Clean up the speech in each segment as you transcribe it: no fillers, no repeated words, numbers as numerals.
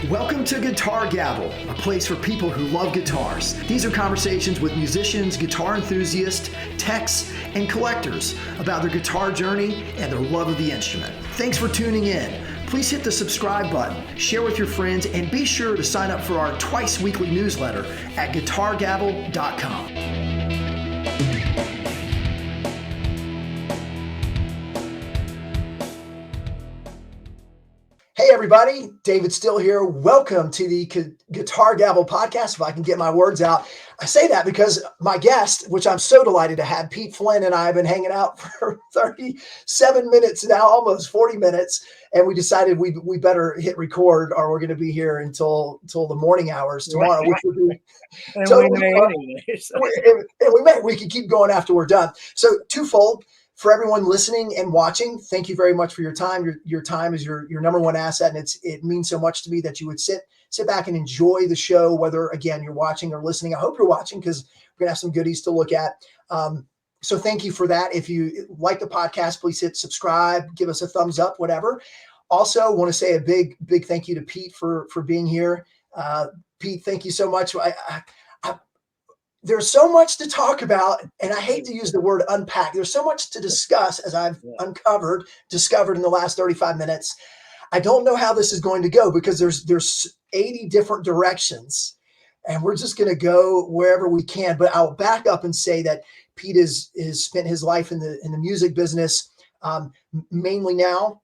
Welcome to Guitar Gavel, a place for people who love guitars. These are conversations with musicians, guitar enthusiasts, techs, and collectors about their guitar journey and their love of the instrument. Thanks for tuning in. Please hit the subscribe button, share with your friends, and be sure to sign up for our twice weekly newsletter at guitargavel.com. Hey everybody, David Still here. Welcome to the Guitar Gavel podcast, if I can get my words out. I say that because my guest, which I'm so delighted to have, Pete Flynn, and I have been hanging out for 37 minutes now, almost 40 minutes, and we decided we better hit record or we're going to be here until the morning hours tomorrow, which would be totally fun. We can keep going after we're done. So twofold. For everyone listening and watching, thank you very much for your time. Your time is your number one asset, and it means so much to me that you would sit back and enjoy the show, whether, again, you're watching or listening. I hope you're watching because we're going to have some goodies to look at. So thank you for that. If you like the podcast, please hit subscribe, give us a thumbs up, whatever. Also, want to say a big thank you to Pete for being here. Pete, thank you so much. There's so much to talk about, and I hate to use the word unpack. There's so much to discuss, as I've discovered in the last 35 minutes. I don't know how this is going to go because there's 80 different directions, and we're just going to go wherever we can. But I'll back up and say that Pete has spent his life in the music business, mainly now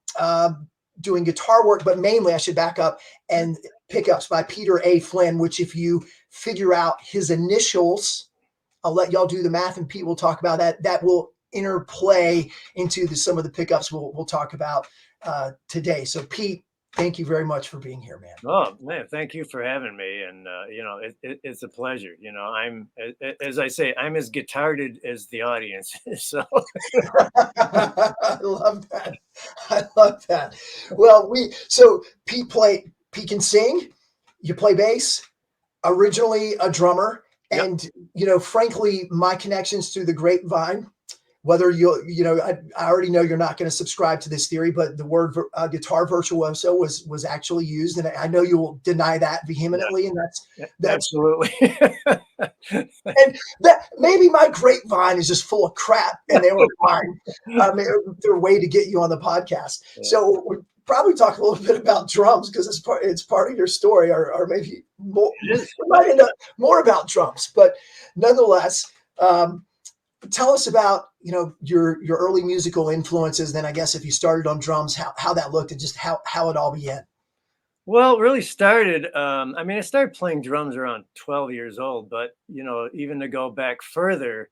doing guitar work, but mainly I should back up and pickups by Peter A. Flynn, which if you figure out his initials, I'll let y'all do the math and Pete will talk about that. That will interplay into some of the pickups we'll talk about today. So Pete, thank you very much for being here, man. Oh man, thank you for having me. And it's a pleasure. I'm, as I say, I'm as guitarred as the audience is. So I love that. Well, Pete can sing, you play bass, originally a drummer. Yep. And, frankly, my connections through the grapevine, whether I already know you're not going to subscribe to this theory, but the word guitar virtuoso was actually used. And I know you will deny that vehemently. And that's absolutely. And that maybe my grapevine is just full of crap and they were fine. Their way to get you on the podcast. Yeah. So we'll probably talk a little bit about drums because it's part of your story, or maybe more. We might end up more about drums, but nonetheless, tell us about your early musical influences. Then I guess if you started on drums, how that looked and just how it all began. Well, it really started. I started playing drums around 12 years old, but even to go back further,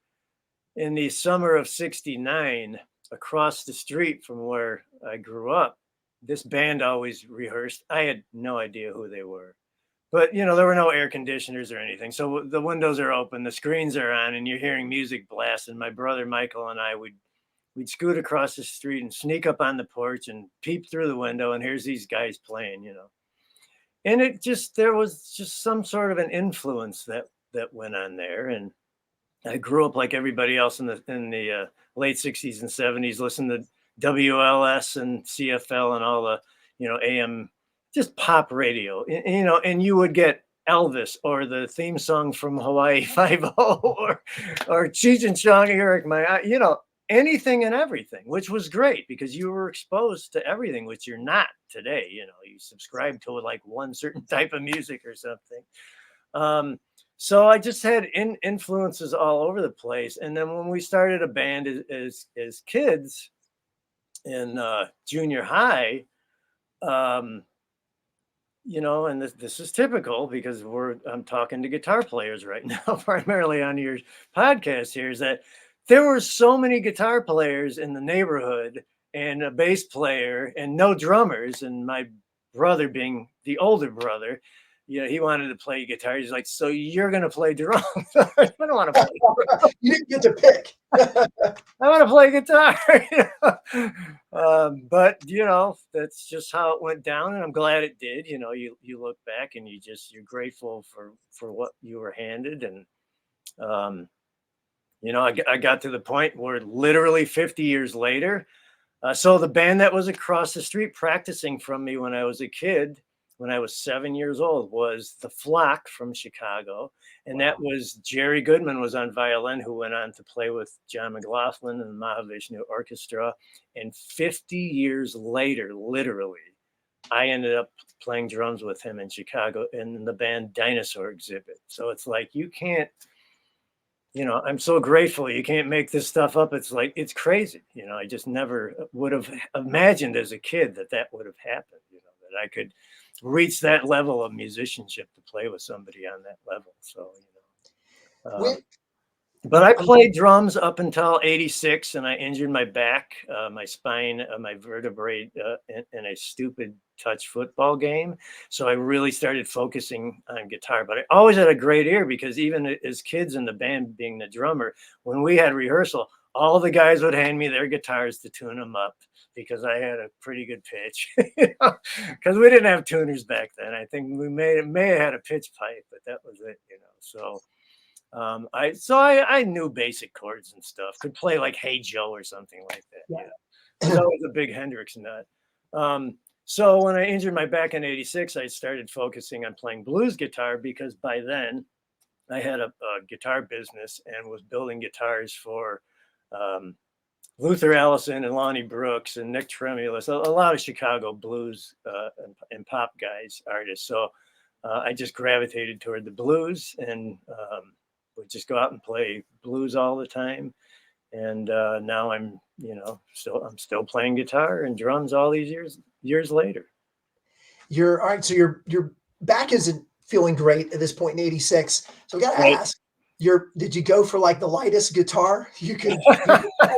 in the summer of '69, across the street from where I grew up, this band always rehearsed. I had no idea who they were, but there were no air conditioners or anything, so the windows are open, the screens are on, and you're hearing music blast. And my brother Michael and I we'd scoot across the street and sneak up on the porch and peep through the window, and here's these guys playing, And there was just some sort of an influence that went on there. And I grew up like everybody else in the late '60s and '70s, listening to WLS and CFL and all the AM, just pop radio. And you would get Elvis or the theme song from Hawaii Five-0 or Cheech and Chong, Eric, anything and everything, which was great because you were exposed to everything, which you're not today. You subscribe to like one certain type of music or something. So I just had influences all over the place. And then when we started a band as kids in junior high, and this is typical because I'm talking to guitar players right now, primarily on your podcast here, is that there were so many guitar players in the neighborhood and a bass player and no drummers. And my brother, being the older brother, he wanted to play guitar. He's like, so you're going to play drums? I don't want to play. You didn't get to pick. I want to play guitar. But, that's just how it went down. And I'm glad it did. You look back and you're grateful for what you were handed. And, I got to the point where literally 50 years later, so the band that was across the street practicing from me when I was a kid when I was 7 years old was the Flock from Chicago. And that was Jerry Goodman was on violin, who went on to play with John McLaughlin and the Mahavishnu Orchestra. And 50 years later, literally, I ended up playing drums with him in Chicago in the band Dinosaur Exhibit. So it's like, you can't, I'm so grateful. You can't make this stuff up. It's like, it's crazy. I just never would have imagined as a kid that would have happened, that I could reach that level of musicianship to play with somebody on that level. So, but I played drums up until 86, and I injured my back, my spine, my vertebrae in a stupid touch football game. So I really started focusing on guitar. But I always had a great ear, because even as kids in the band, being the drummer, when we had rehearsal, all the guys would hand me their guitars to tune them up, because I had a pretty good pitch. Because we didn't have tuners back then. I think we may have had a pitch pipe, but that was it. So. I knew basic chords and stuff, could play like Hey Joe or something like that. Yeah. I was always a big Hendrix nut. So when I injured my back in 86, I started focusing on playing blues guitar, because by then I had a guitar business and was building guitars for Luther Allison and Lonnie Brooks and Nick Tremulis, a lot of Chicago blues and pop guys, artists. So I just gravitated toward the blues, and would just go out and play blues all the time. And now I'm still playing guitar and drums all these years later. You're all right. So your back isn't feeling great at this point in 86. So I got to ask, did you go for like the lightest guitar you could?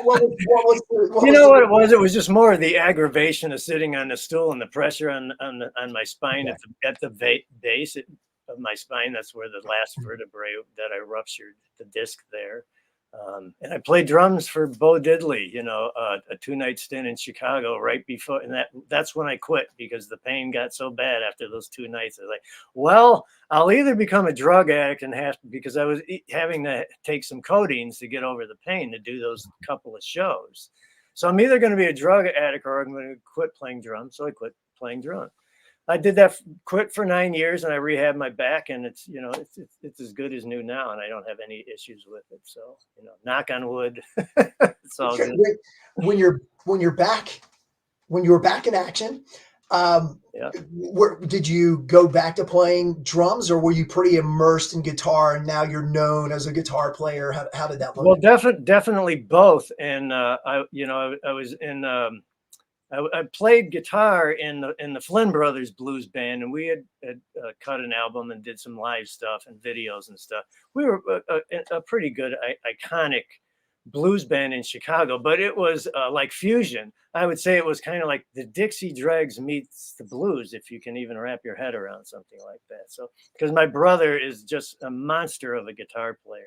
What it was? It was just more of the aggravation of sitting on the stool and the pressure on my spine at the base of my spine. That's where the last vertebrae that I ruptured, the disc there. And I played drums for Bo Diddley, a 2-night stint in Chicago right before. And that's when I quit, because the pain got so bad after those 2 nights. I was like, well, I'll either become a drug addict because I was having to take some codeines to get over the pain to do those couple of shows. So I'm either going to be a drug addict or I'm going to quit playing drums. So I quit playing drums. I did that, quit for 9 years, and I rehabbed my back, and it's as good as new now, and I don't have any issues with it. So, knock on wood. It's all good. When you were back in action, did you go back to playing drums, or were you pretty immersed in guitar and now you're known as a guitar player? How did that look? Well, definitely both. And I was in. I played guitar in the Flynn Brothers blues band, and we had cut an album and did some live stuff and videos and stuff. We were a pretty good, iconic blues band in Chicago, but it was like fusion. I would say it was kind of like the Dixie Dregs meets the blues, if you can even wrap your head around something like that. So, because my brother is just a monster of a guitar player,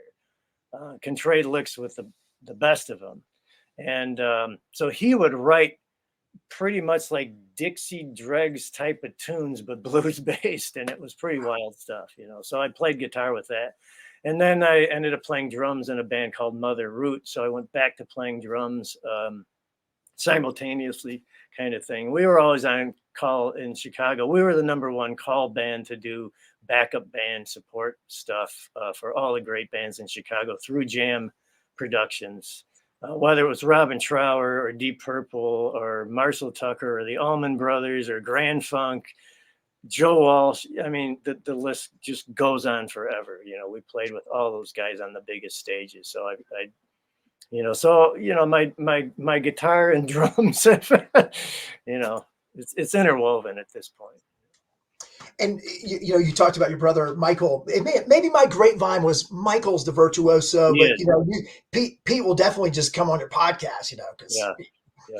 can trade licks with the best of them. And so he would write pretty much like Dixie Dregs type of tunes, but blues based, and it was pretty wild stuff, So I played guitar with that, and then I ended up playing drums in a band called Mother Root. So I went back to playing drums simultaneously, kind of thing. We were always on call in Chicago. We were the #1 call band to do backup band support stuff for all the great bands in Chicago through Jam Productions. Whether it was Robin Trower or Deep Purple or Marshall Tucker or the Allman Brothers or Grand Funk, Joe Walsh. I mean, the list just goes on forever. We played with all those guys on the biggest stages. So my guitar and drums, it's interwoven at this point. And you talked about your brother Michael. Maybe my grapevine was Michael's the virtuoso, but Pete will definitely just come on your podcast,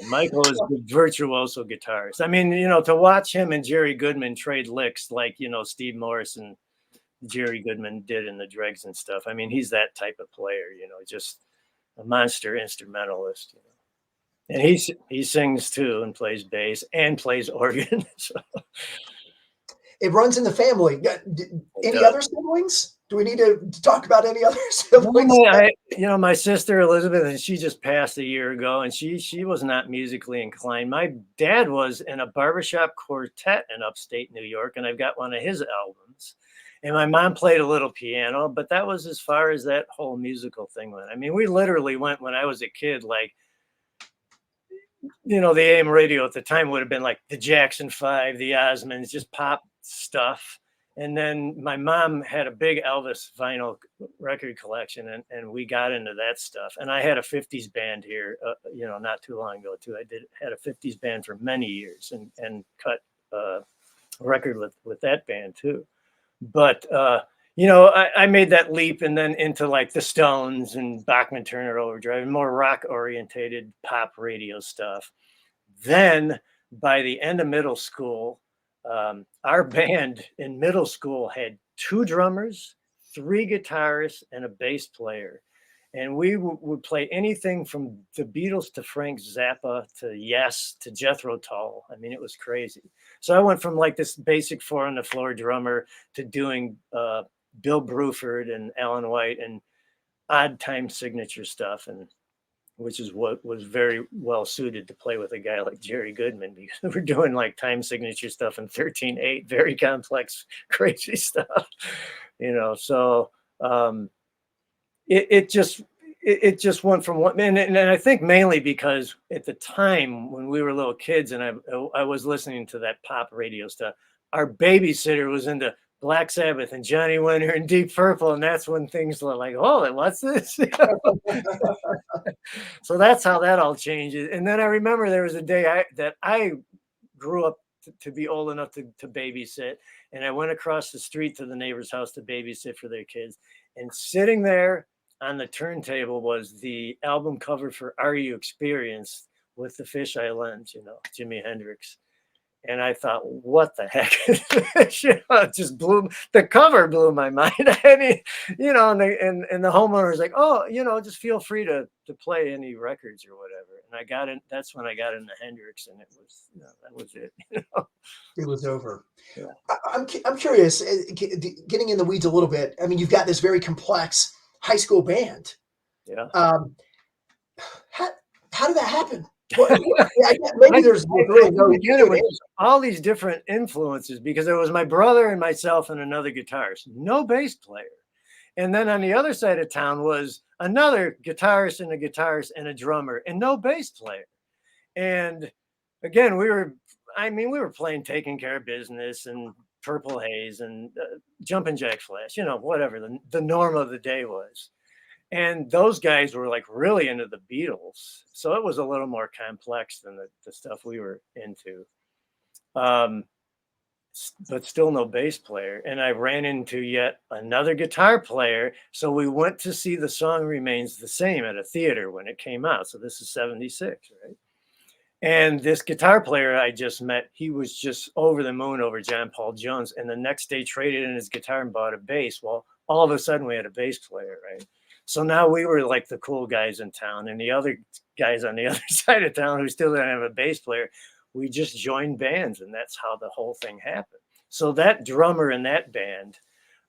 Michael is the virtuoso guitarist. I mean, to watch him and Jerry Goodman trade licks like Steve Morris and Jerry Goodman did in the Dregs and stuff. I mean, he's that type of player, just a monster instrumentalist. And he sings too and plays bass and plays organ. So. It runs in the family. Any other siblings? Do we need to talk about any other No, siblings? my sister Elizabeth, and she just passed a year ago, and she was not musically inclined. My dad was in a barbershop quartet in upstate New York, and I've got one of his albums. And my mom played a little piano, but that was as far as that whole musical thing went. I mean, we literally went when I was a kid, like, the AM radio at the time would have been like the Jackson 5, the Osmonds, just pop stuff. And then my mom had a big Elvis vinyl record collection, and we got into that stuff. And I had a 50s band here, not too long ago too. I had a 50s band for many years and cut a record with that band too. But I made that leap and then into like the Stones and Bachman Turner Overdrive, and more rock orientated pop radio stuff. Then by the end of middle school, our band in middle school had 2 drummers, 3 guitarists, and a bass player. And we would play anything from the Beatles to Frank Zappa to Yes to Jethro Tull. I mean, it was crazy. So I went from like this basic 4 on the floor drummer to doing Bill Bruford and Alan White and odd time signature stuff, and which is what was very well suited to play with a guy like Jerry Goodman, because we're doing like time signature stuff in 13/8, very complex, crazy stuff, So it just went from one, and I think mainly because at the time when we were little kids, and I was listening to that pop radio stuff, our babysitter was into Black Sabbath and Johnny Winter and Deep Purple, and that's when things were like, "Oh, what's this?" So that's how that all changes. And then I remember there was a day that I grew up to be old enough to babysit, and I went across the street to the neighbor's house to babysit for their kids. And sitting there on the turntable was the album cover for Are You Experienced with the Fisheye Lens, Jimi Hendrix. And I thought, what the heck is this? It just the cover blew my mind. And the homeowner was like, oh, just feel free to play any records or whatever. And that's when I got into Hendrix, and it was, that was it. It was over. Yeah. I'm curious, getting in the weeds a little bit. I mean, you've got this very complex high school band. Yeah. How did that happen? Well, maybe there's really no it was all these different influences, because there was my brother and myself and another guitarist, no bass player. And then on the other side of town was another guitarist and a drummer and no bass player. And again, we were playing Taking Care of Business and Purple Haze and Jumpin' Jack Flash, whatever the norm of the day was. And those guys were like really into the Beatles. So it was a little more complex than the stuff we were into. But still no bass player. And I ran into yet another guitar player. So we went to see The Song Remains the Same at a theater when it came out. So this is 76, right? And this guitar player I just met, he was just over the moon over John Paul Jones. And the next day traded in his guitar and bought a bass. Well, all of a sudden we had a bass player, right? So now we were like the cool guys in town, and the other guys on the other side of town who still didn't have a bass player, we just joined bands, and that's how the whole thing happened. So that drummer in that band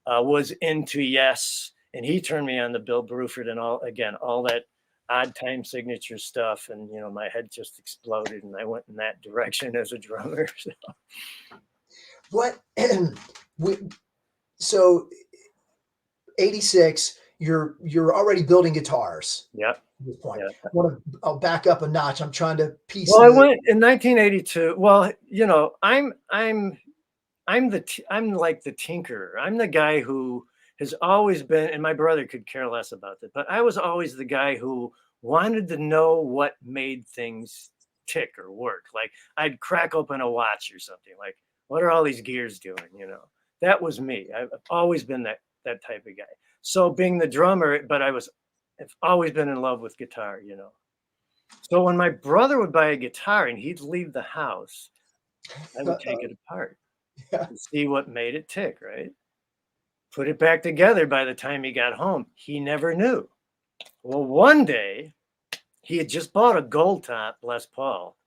was into Yes, and he turned me on to Bill Bruford and all that odd time signature stuff, and my head just exploded, and I went in that direction as a drummer. So. What? So 86. You're already building guitars. Yeah. At this point. Yeah. I'll back up a notch. I'm trying to piece. Well, I went in 1982. Well, I'm like the tinkerer. I'm the guy who has always been, and my brother could care less about it, but I was always the guy who wanted to know what made things tick or work. Like I'd crack open a watch or something. Like, what are all these gears doing? That was me. I've always been that type of guy. So being the drummer, but I've always been in love with guitar, So when my brother would buy a guitar and he'd leave the house, I would take it apart and see what made it tick, right? Put it back together by the time he got home. He never knew. Well, one day he had just bought a gold top Les Paul,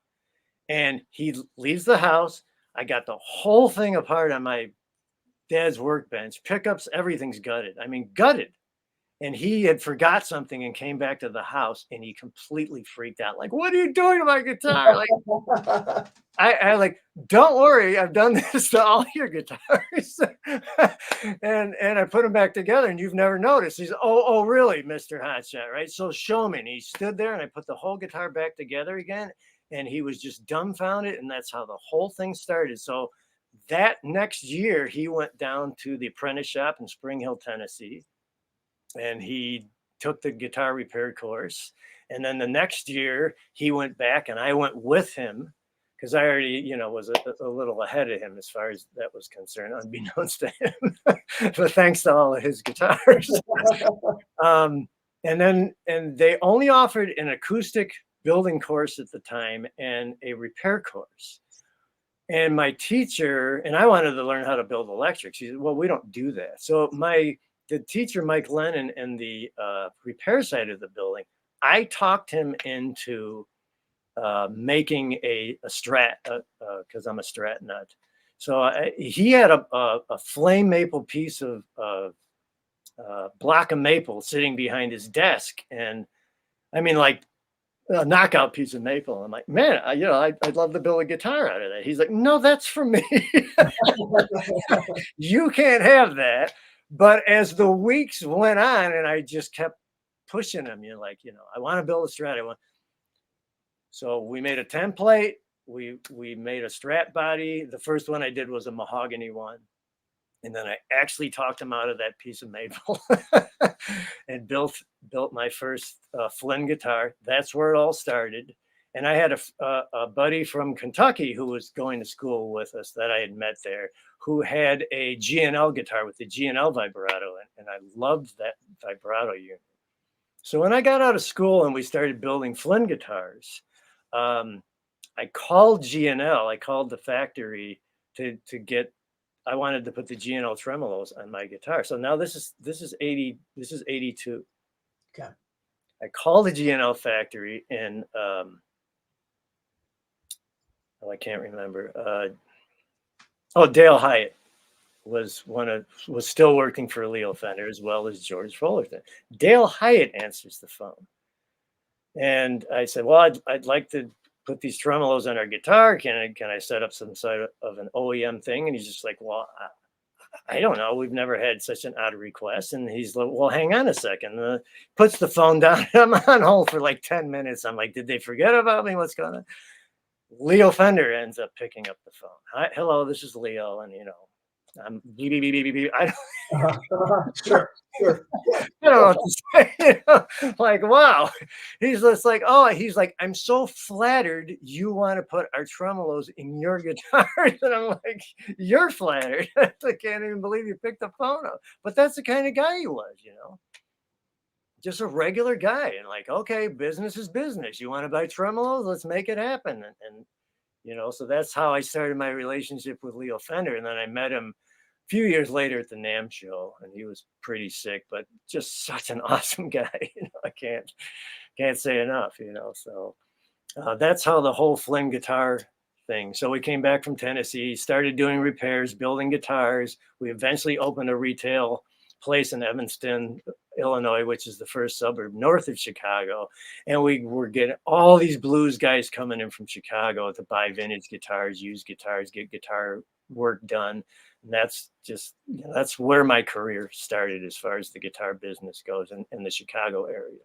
and he leaves the house. I got the whole thing apart on my Dad's workbench, pickups, everything's gutted. I mean, gutted. And he had forgot something and came back to the house and he completely freaked out. Like, what are you doing to my guitar? Like, I like, don't worry, I've done this to all your guitars. and I put them back together and you've never noticed. He's, oh, really, Mr. Hotshot, right? So show me. And he stood there and I put the whole guitar back together again. And he was just dumbfounded. And that's how the whole thing started. So that next year, he went down to the apprentice shop in Spring Hill, Tennessee, and he took the guitar repair course. And then the next year, he went back and I went with him because I already, you know, was a little ahead of him as far as that was concerned, unbeknownst to him. But thanks to all of his guitars. And they only offered an acoustic building course at the time and a repair course. And my teacher, and I wanted to learn how to build electrics. He said, well, we don't do that. So the teacher, Mike Lennon, and the repair side of the building, I talked him into making a Strat, because I'm a Strat nut. So he had a flame maple piece of block of maple sitting behind his desk. And I mean, like, a knockout piece of maple. I'm like, man, I'd love to build a guitar out of that. He's like, no, that's for me. You can't have that. But as the weeks went on and I just kept pushing him, I want to build a Strat. So we made a template. We made a Strat body. The first one I did was a mahogany one. And then I actually talked him out of that piece of maple and built my first Flynn guitar. That's where it all started. And I had a buddy from Kentucky who was going to school with us that I had met there, who had a G&L guitar with the G&L vibrato. And I loved that vibrato unit. So when I got out of school and we started building Flynn guitars, I called G&L. I called the factory to get. I wanted to put the G&L tremolos on my guitar. So now this is 82. Okay. I called the G&L factory and I can't remember. Dale Hyatt was still working for Leo Fender as well as George Fullerton. Dale Hyatt answers the phone. And I said, well, I'd like to put these tremolos on our guitar. Can I set up some sort of an OEM thing? And he's just like, well, I don't know. We've never had such an odd request. And he's like, well, hang on a second. Puts the phone down. I'm on hold for like 10 minutes. I'm like, did they forget about me? What's going on? Leo Fender ends up picking up the phone. Hi, hello, this is Leo. And, I'm beep, beep, beep, beep, beep. I don't, Sure. I don't know what to say. Like, wow. He's just like, he's like, I'm so flattered you want to put our tremolos in your guitars. And I'm like, you're flattered. I can't even believe you picked the phone up. But that's the kind of guy he was, just a regular guy. And like, okay, business is business. You want to buy tremolos? Let's make it happen. And so that's how I started my relationship with Leo Fender. And then I met him a few years later at the NAMM show, and he was pretty sick, but just such an awesome guy. I can't say enough, So that's how the whole Flynn guitar thing. So we came back from Tennessee, started doing repairs, building guitars. We eventually opened a retail place in Evanston, Illinois, which is the first suburb north of Chicago. And we were getting all these blues guys coming in from Chicago to buy vintage guitars, used guitars, get guitar work done. And that's where my career started as far as the guitar business goes in the Chicago area.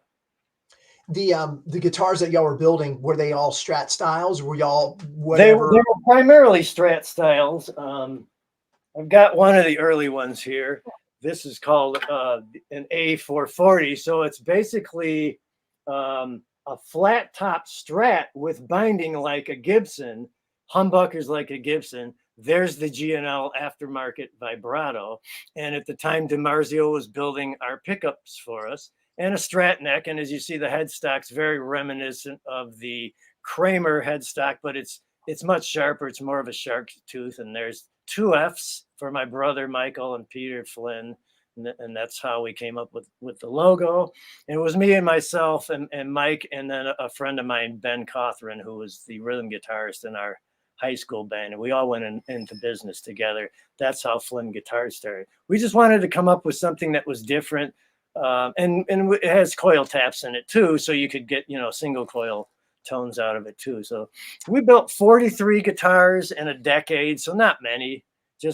The guitars that y'all were building, were they all Strat styles? Were y'all whatever? They were primarily Strat styles. I've got one of the early ones here. This is called an A440. So it's basically a flat top Strat with binding like a Gibson, humbuckers like a Gibson. There's the G&L aftermarket vibrato. And at the time, DiMarzio was building our pickups for us, and a Strat neck. And as you see, the headstock's very reminiscent of the Kramer headstock, but it's much sharper. It's more of a shark tooth. And there's 2 F's for my brother, Michael, and Peter Flynn. And that's how we came up with the logo. And it was me and myself and Mike, and then a friend of mine, Ben Cothran, who was the rhythm guitarist in our high school band, and we all went into business together. That's how Flynn Guitars started. We just wanted to come up with something that was different, and it has coil taps in it too, so you could get single coil tones out of it too. So we built 43 guitars in a decade, so not many.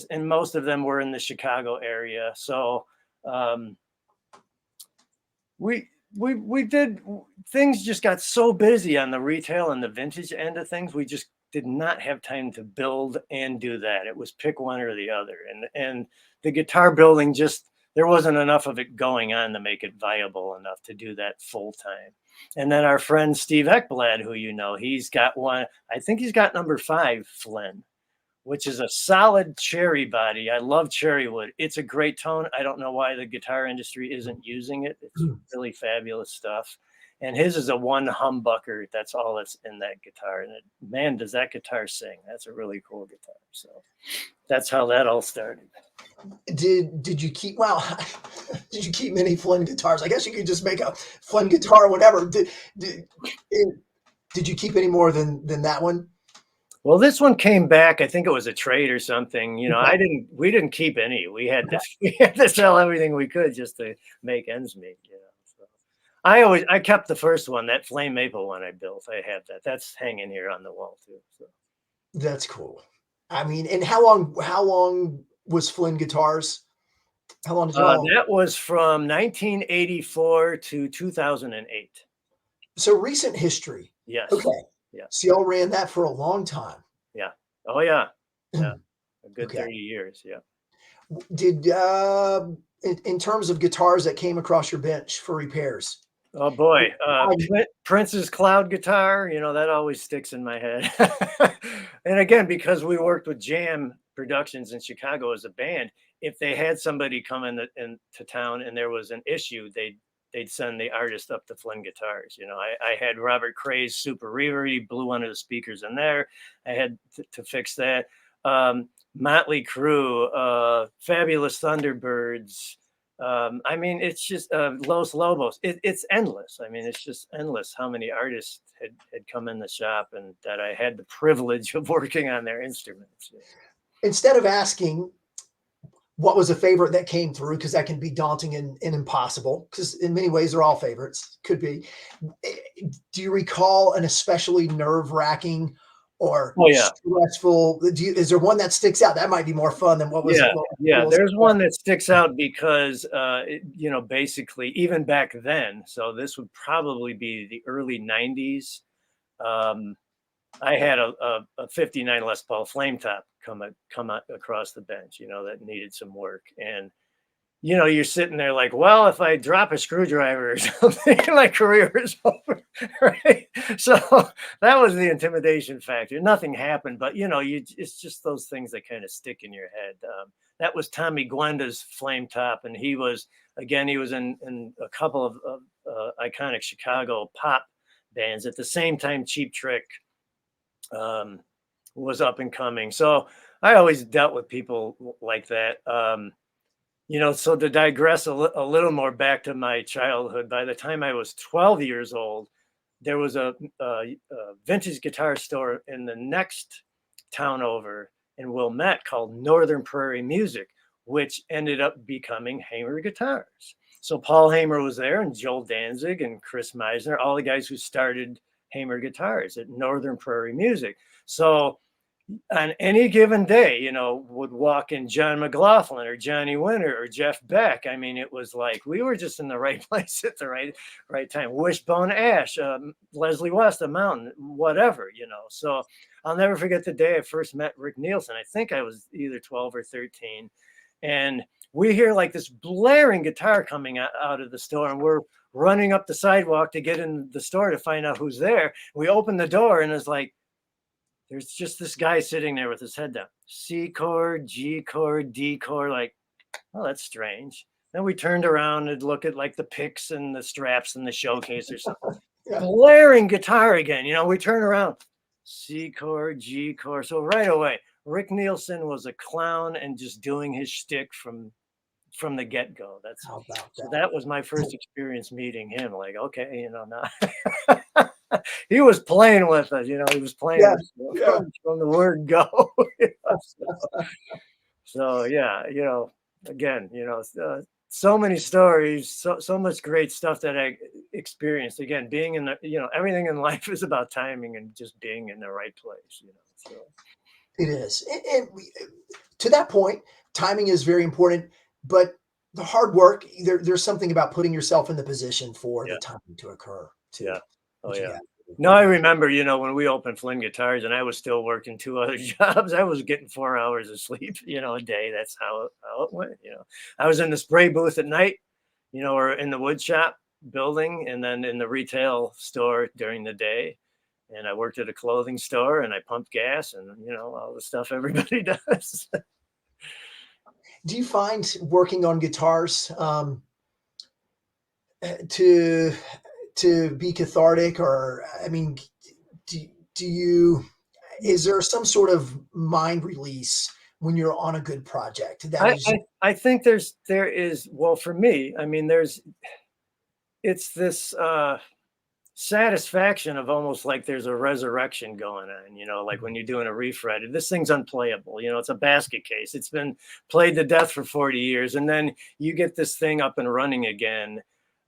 And most of them were in the Chicago area. So we did things just got so busy on the retail and the vintage end of things. We just did not have time to build and do that. It was pick one or the other. And the guitar building, just there wasn't enough of it going on to make it viable enough to do that full time. And then our friend Steve Ekblad, who he's got one, I think he's got number 5 Flynn, which is a solid cherry body. I love cherry wood. It's a great tone. I don't know why the guitar industry isn't using it. It's really fabulous stuff. And his is a 1 humbucker. That's all that's in that guitar. And man, does that guitar sing. That's a really cool guitar. So that's how that all started. Did you keep did you keep many Flynn guitars? I guess you could just make a Flynn guitar, whatever. Did you keep any more than that one? Well, this one came back. I think it was a trade or something. We didn't keep any. We had to sell everything we could just to make ends meet. So I kept the first one, that flame maple one I built. I have that. That's hanging here on the wall too. So that's cool. I mean, and how long was Flynn Guitars? How long did that was from 1984 to 2008. So recent history. Yes. Okay. Yeah. So y'all ran that for a long time. Yeah. Oh yeah. Yeah. A good 30 years. Yeah. Did in terms of guitars that came across your bench for repairs? Oh boy, Prince's Cloud guitar. that always sticks in my head. And again, because we worked with Jam Productions in Chicago as a band, if they had somebody come into town and there was an issue, they'd send the artist up to Flynn Guitars. I had Robert Cray's Super Reaver. He blew one of the speakers in there. I had to fix that. Motley Crue, Fabulous Thunderbirds. I mean, it's just Los Lobos. It's endless. I mean, it's just endless how many artists had come in the shop and that I had the privilege of working on their instruments. Instead of asking what was a favorite that came through, because that can be daunting and impossible, because in many ways they're all favorites, could be. Do you recall an especially nerve-wracking or stressful? Is there one that sticks out? That might be more fun than what was. Yeah. There's one that sticks out because, basically even back then, so this would probably be the early 90s. I had a 59 Les Paul Flame Top come across the bench, that needed some work. And, you're sitting there like, well, if I drop a screwdriver or something, my career is over, right? So that was the intimidation factor. Nothing happened, but, it's just those things that kind of stick in your head. That was Tommy Gwenda's Flame Top, and he was in a couple of iconic Chicago pop bands. At the same time, Cheap Trick was up and coming. So I always dealt with people like that. So to digress a little more back to my childhood, by the time I was 12 years old, there was a vintage guitar store in the next town over in Wilmette called Northern Prairie Music, which ended up becoming Hamer Guitars. So Paul Hamer was there, and Joel Danzig and Chris Meisner, all the guys who started Hamer Guitars at Northern Prairie Music. So on any given day, would walk in John McLaughlin or Johnny Winter or Jeff Beck. I mean, it was like we were just in the right place at the right time. Wishbone Ash, Leslie West, a Mountain, whatever, So I'll never forget the day I first met Rick Nielsen. I think I was either 12 or 13. And we hear like this blaring guitar coming out of the store, and we're running up the sidewalk to get in the store to find out who's there. We open the door, and it's like, there's just this guy sitting there with his head down. C chord, G chord, D chord, like, oh, that's strange. Then we turned around and look at like the picks and the straps and the showcase or something. Blaring guitar again. We turn around. C chord, G chord. So right away, Rick Nielsen was a clown and just doing his shtick from the get-go. So that was my first experience meeting him. Like, okay, now He was playing with us, he was playing Yeah, with yeah. from the word go. So yeah, again, so many stories, so much great stuff that I experienced. Again, being in the, everything in life is about timing and just being in the right place. So It is. And to that point, timing is very important, but the hard work, there's something about putting yourself in the position for yeah, the timing to occur too, yeah, oh that you yeah. have to No, I remember, when we opened Flynn Guitars and I was still working two other jobs, I was getting 4 hours of sleep, a day. That's how it went. I was in the spray booth at night, or in the wood shop building, and then in the retail store during the day. And I worked at a clothing store and I pumped gas and, all the stuff everybody does. Do you find working on guitars to be cathartic, or I mean, do you is there some sort of mind release when you're on a good project that I, is I, I think there is, well, for me, I mean, it's this, satisfaction of almost like there's a resurrection going on, like when you're doing a refret. This thing's unplayable, it's a basket case. It's been played to death for 40 years. And then you get this thing up and running again.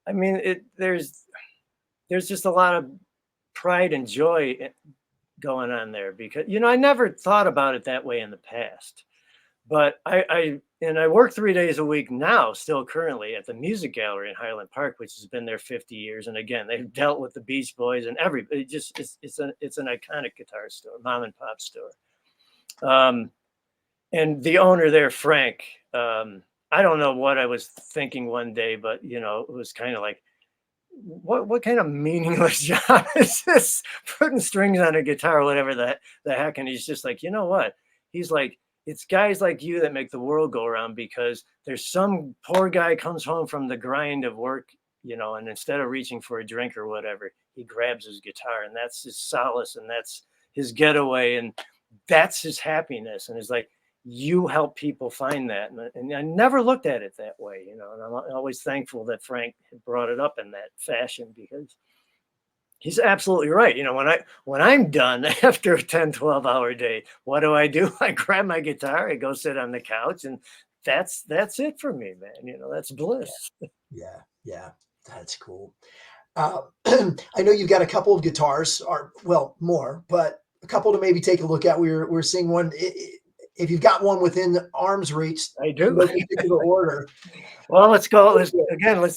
I mean, there's just a lot of pride and joy going on there because, I never thought about it that way in the past. But I work 3 days a week now, still currently at the Music Gallery in Highland Park, which has been there 50 years. And again, they've dealt with the Beach Boys and everybody. It's an iconic guitar store, mom and pop store. And the owner there, Frank, I don't know what I was thinking one day, but it was kind of like, what kind of meaningless job is this? Putting strings on a guitar, whatever the heck. And he's just like, you know what? He's like, it's guys like you that make the world go around, because there's some poor guy comes home from the grind of work, and instead of reaching for a drink or whatever, he grabs his guitar, and that's his solace, and that's his getaway, and that's his happiness. And it's like, you help people find that. And I never looked at it that way, and I'm always thankful that Frank had brought it up in that fashion, because he's absolutely right. When I'm done after a 10-12 hour day, what do? I grab my guitar, I go sit on the couch, and that's it for me, man. That's bliss. yeah, yeah, that's cool. I know you've got a couple of guitars, or well, more, but a couple to maybe take a look at. We're seeing one. If you've got one within arm's reach, I in do. no particular order. Well, let's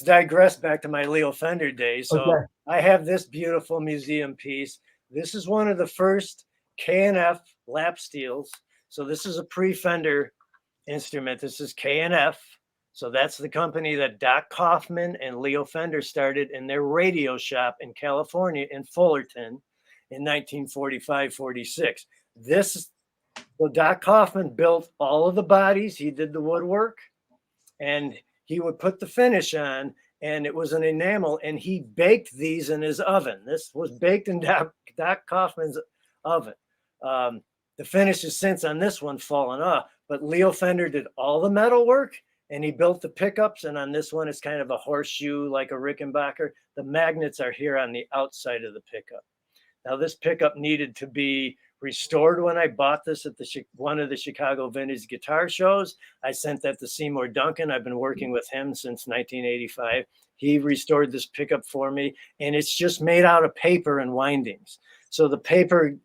digress back to my Leo Fender days. So Okay. I have this beautiful museum piece. This is one of the first K&F lap steels. So this is a pre-Fender instrument. This is K&F. So that's the company that Doc Kaufman and Leo Fender started in their radio shop in California in Fullerton in 1945-46. So Doc Kaufman built all of the bodies. He did the woodwork, and he would put the finish on, and it was an enamel, and he baked these in his oven. This was baked in Doc Kaufman's oven. The finish has since on this one fallen off, but Leo Fender did all the metal work, and he built the pickups. And on this one, it's kind of a horseshoe like a Rickenbacker. The magnets are here on the outside of the pickup. Now, this pickup needed to be restored when I bought this at one of the Chicago vintage guitar shows. I sent that to Seymour Duncan. I've been working with him since 1985. He restored this pickup for me, and it's just made out of paper and windings. So the paper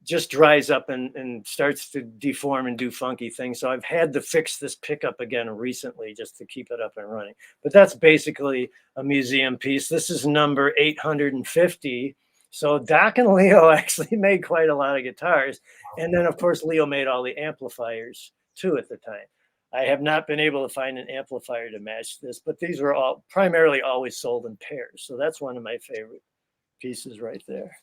just dries up and starts to deform and do funky things. So I've had to fix this pickup again recently just to keep it up and running. But that's basically a museum piece. This is number 850. So Doc and Leo actually made quite a lot of guitars. And then, of course, Leo made all the amplifiers too at the time. I have not been able to find an amplifier to match this, but these were all primarily always sold in pairs. So that's one of my favorite pieces right there.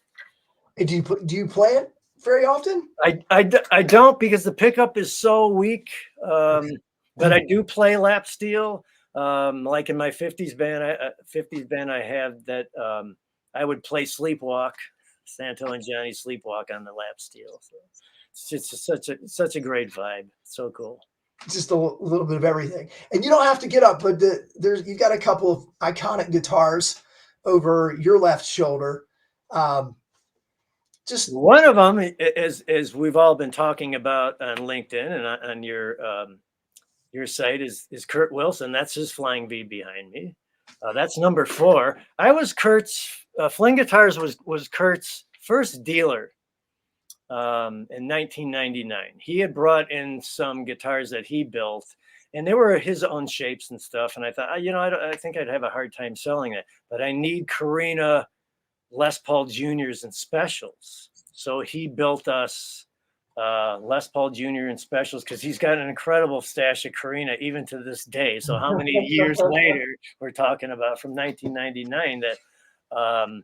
And do you play it very often? I don't, because the pickup is so weak. But I do play lap steel. Like in my 50s band, I have that. I would play Sleepwalk, Santo and Johnny Sleepwalk on the lap steel. So it's just such a great vibe. So cool. Just a little bit of everything, and you don't have to get up. But you've got a couple of iconic guitars over your left shoulder. Um, just one of them, as we've all been talking about on LinkedIn and on your site, is Kurt Wilson. That's his Flying V behind me. That's number 4. I was Kurt's Flynn Guitars was Kurt's first dealer in 1999. He had brought in some guitars that he built, and they were his own shapes and stuff. And I thought, I think I'd have a hard time selling it, but I need Carina Les Paul Juniors and specials. So he built us Les Paul Jr. and specials because he's got an incredible stash of Carina even to this day. So how many years later we're talking about from 1999 that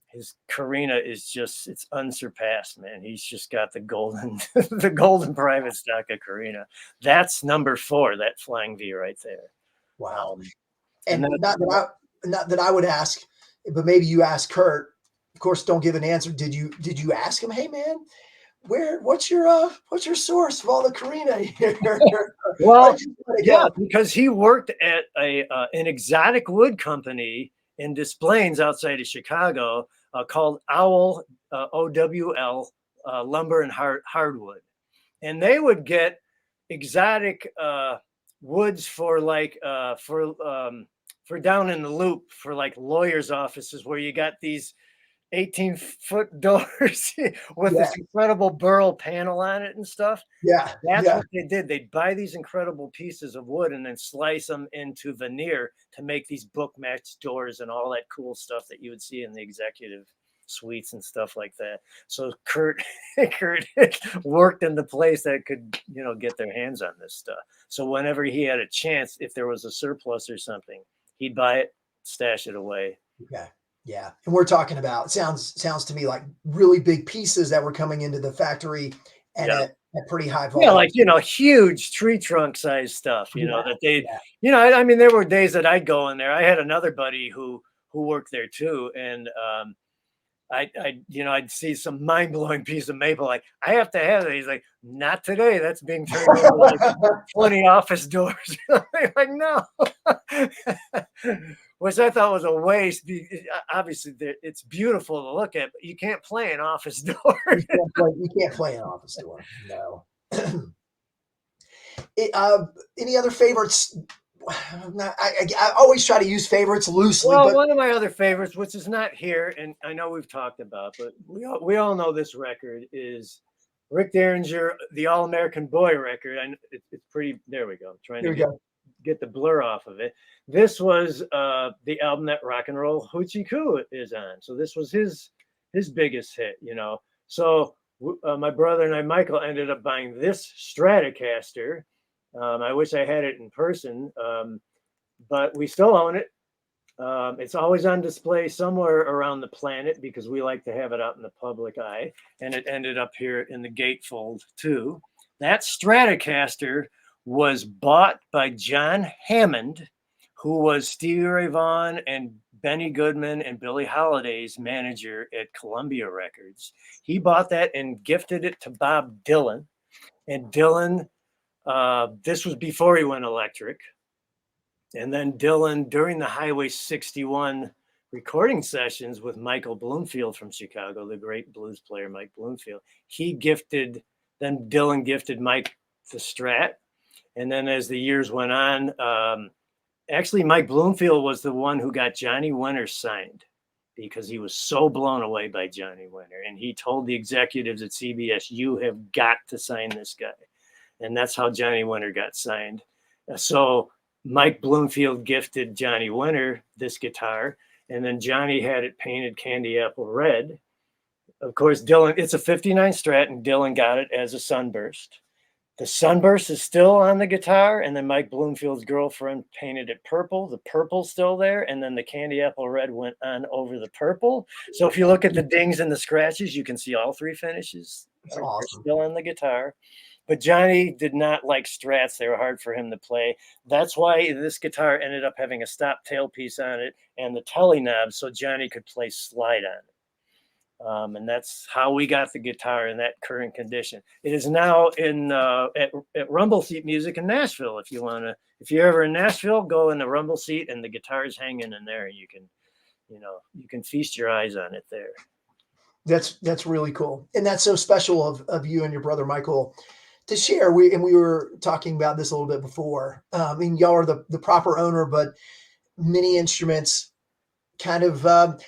his Carina is just, it's unsurpassed, man. He's just got the golden the golden private stock of Carina. That's number 4, that Flying V right there. wow. And not that I would ask, but maybe you ask Kurt. Of course, don't give an answer. Did you ask him, hey man, what's your source of all the Carina here? Well, yeah, because he worked at an exotic wood company in Des Plaines outside of Chicago called Owl, OWL, Lumber and Hardwood. And they would get exotic woods for like for down in the loop for like lawyers' offices where you got these 18-foot doors with this incredible burl panel on it and stuff. Yeah. That's what they did. They'd buy these incredible pieces of wood and then slice them into veneer to make these book match doors and all that cool stuff that you would see in the executive suites and stuff like that. So Kurt worked in the place that could, get their hands on this stuff. So whenever he had a chance, if there was a surplus or something, he'd buy it, stash it away. Okay. Yeah. And we're talking about, sounds to me like really big pieces that were coming into the factory and at pretty high volume. Yeah, like, huge tree trunk size stuff, that they, I mean, there were days that I'd go in there. I had another buddy who worked there too. And I'd see some mind blowing piece of maple. Like, I have to have it. He's like, not today. That's being turned into like 20 office doors. Like, no. Which I thought was a waste. Obviously, it's beautiful to look at, but you can't play an office door. You can't play an office door. No. Any other favorites? I always try to use favorites loosely. Well, one of my other favorites, which is not here, and I know we've talked about, but we all know this record is Rick Derringer, the All-American Boy record. It's pretty. There we go. I'm trying to get the blur off of it. This was the album that Rock and Roll Hoochie Coo is on. So this was his biggest hit, So my brother and I, Michael, ended up buying this Stratocaster. I wish I had it in person, but we still own it. It's always on display somewhere around the planet because we like to have it out in the public eye. And it ended up here in the gatefold too. That Stratocaster was bought by John Hammond, who was Stevie Ray Vaughan and Benny Goodman and Billie Holiday's manager at Columbia Records. He bought that and gifted it to Bob Dylan. And Dylan, this was before he went electric. And then Dylan, during the Highway 61 recording sessions with Michael Bloomfield from Chicago, the great blues player Mike Bloomfield, Dylan gifted Mike the Strat. And then as the years went on, actually Mike Bloomfield was the one who got Johnny Winter signed because he was so blown away by Johnny Winter. And he told the executives at CBS, you have got to sign this guy. And that's how Johnny Winter got signed. So Mike Bloomfield gifted Johnny Winter this guitar, and then Johnny had it painted candy apple red. Of course, Dylan, it's a 59 Strat, and Dylan got it as a Sunburst. The Sunburst is still on the guitar, and then Mike Bloomfield's girlfriend painted it purple. The purple's still there, and then the candy apple red went on over the purple. So if you look at the dings and the scratches, you can see all 3 finishes are still on the guitar. But Johnny did not like Strats. They were hard for him to play. That's why this guitar ended up having a stop tailpiece on it and the telly knob so Johnny could play slide on it. And that's how we got the guitar in that current condition. It is now in at Rumble Seat Music in Nashville. If you're ever in Nashville, go in the Rumble Seat and the guitar is hanging in there. And you can feast your eyes on it there. That's really cool. And that's so special of you and your brother Michael to share. We were talking about this a little bit before. I mean, y'all are the proper owner, but many instruments kind of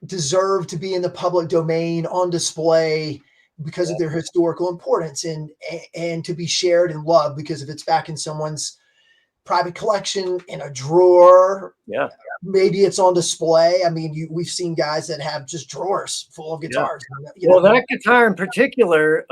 deserve to be in the public domain on display because of their historical importance and to be shared and loved, because if it's back in someone's private collection in a drawer, Yeah. maybe it's on display. I mean, we've seen guys that have just drawers full of Yeah. guitars. Well, that guitar in particular,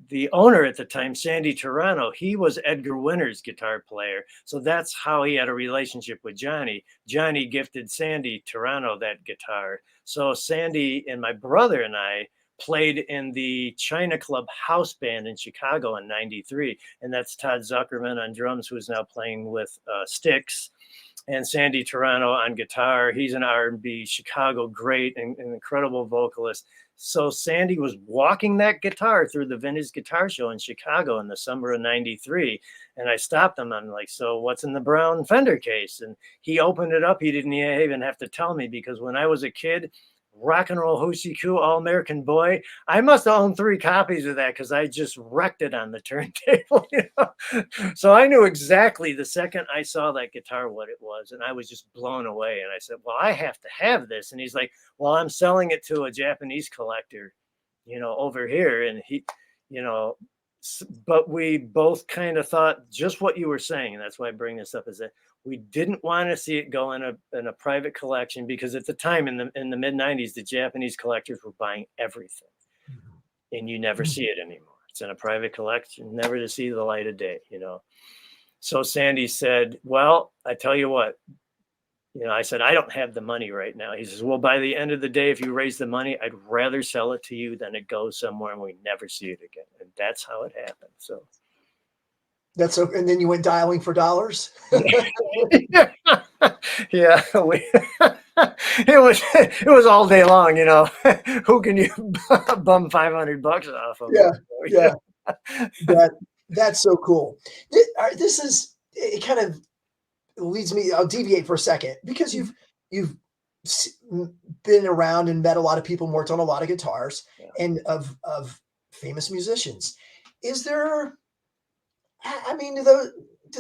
the owner at the time, Sandy Turano, he was Edgar Winter's guitar player. So that's how he had a relationship with Johnny. Johnny gifted Sandy Turano that guitar. So Sandy and my brother and I played in the China Club house band in Chicago in '93. And that's Todd Zuckerman on drums, who's now playing with Styx, and Sandy Turano on guitar. He's an R&B Chicago great and an incredible vocalist. So Sandy was walking that guitar through the Vintage Guitar Show in Chicago in the summer of '93. And I stopped him. I'm like, so what's in the brown Fender case? And he opened it up. He didn't even have to tell me, because when I was a kid, Rock and Roll Hoochie Coo, All American Boy, I must have owned 3 copies of that because I just wrecked it on the turntable. So I knew exactly the second I saw that guitar what it was, and I was just blown away. And I said, well, I have to have this. And he's like, well, I'm selling it to a Japanese collector, over here. And he, but we both kind of thought just what you were saying. And that's why I bring this up, is that we didn't want to see it go in a private collection, because at the time in the mid '90s, the Japanese collectors were buying everything, and you never see it anymore. It's in a private collection, never to see the light of day. So Sandy said, well, I tell you what, I said, I don't have the money right now. He says, well, by the end of the day, if you raise the money, I'd rather sell it to you than it goes somewhere and we never see it again. And that's how it happened. So that's so. And then you went dialing for dollars. Yeah, it was all day long. Who can you bum $500 off of? Yeah. That's so cool. This is, it kind of leads me. I'll deviate for a second, because you've been around and met a lot of people and worked on a lot of guitars, and of famous musicians. Is there? I mean, do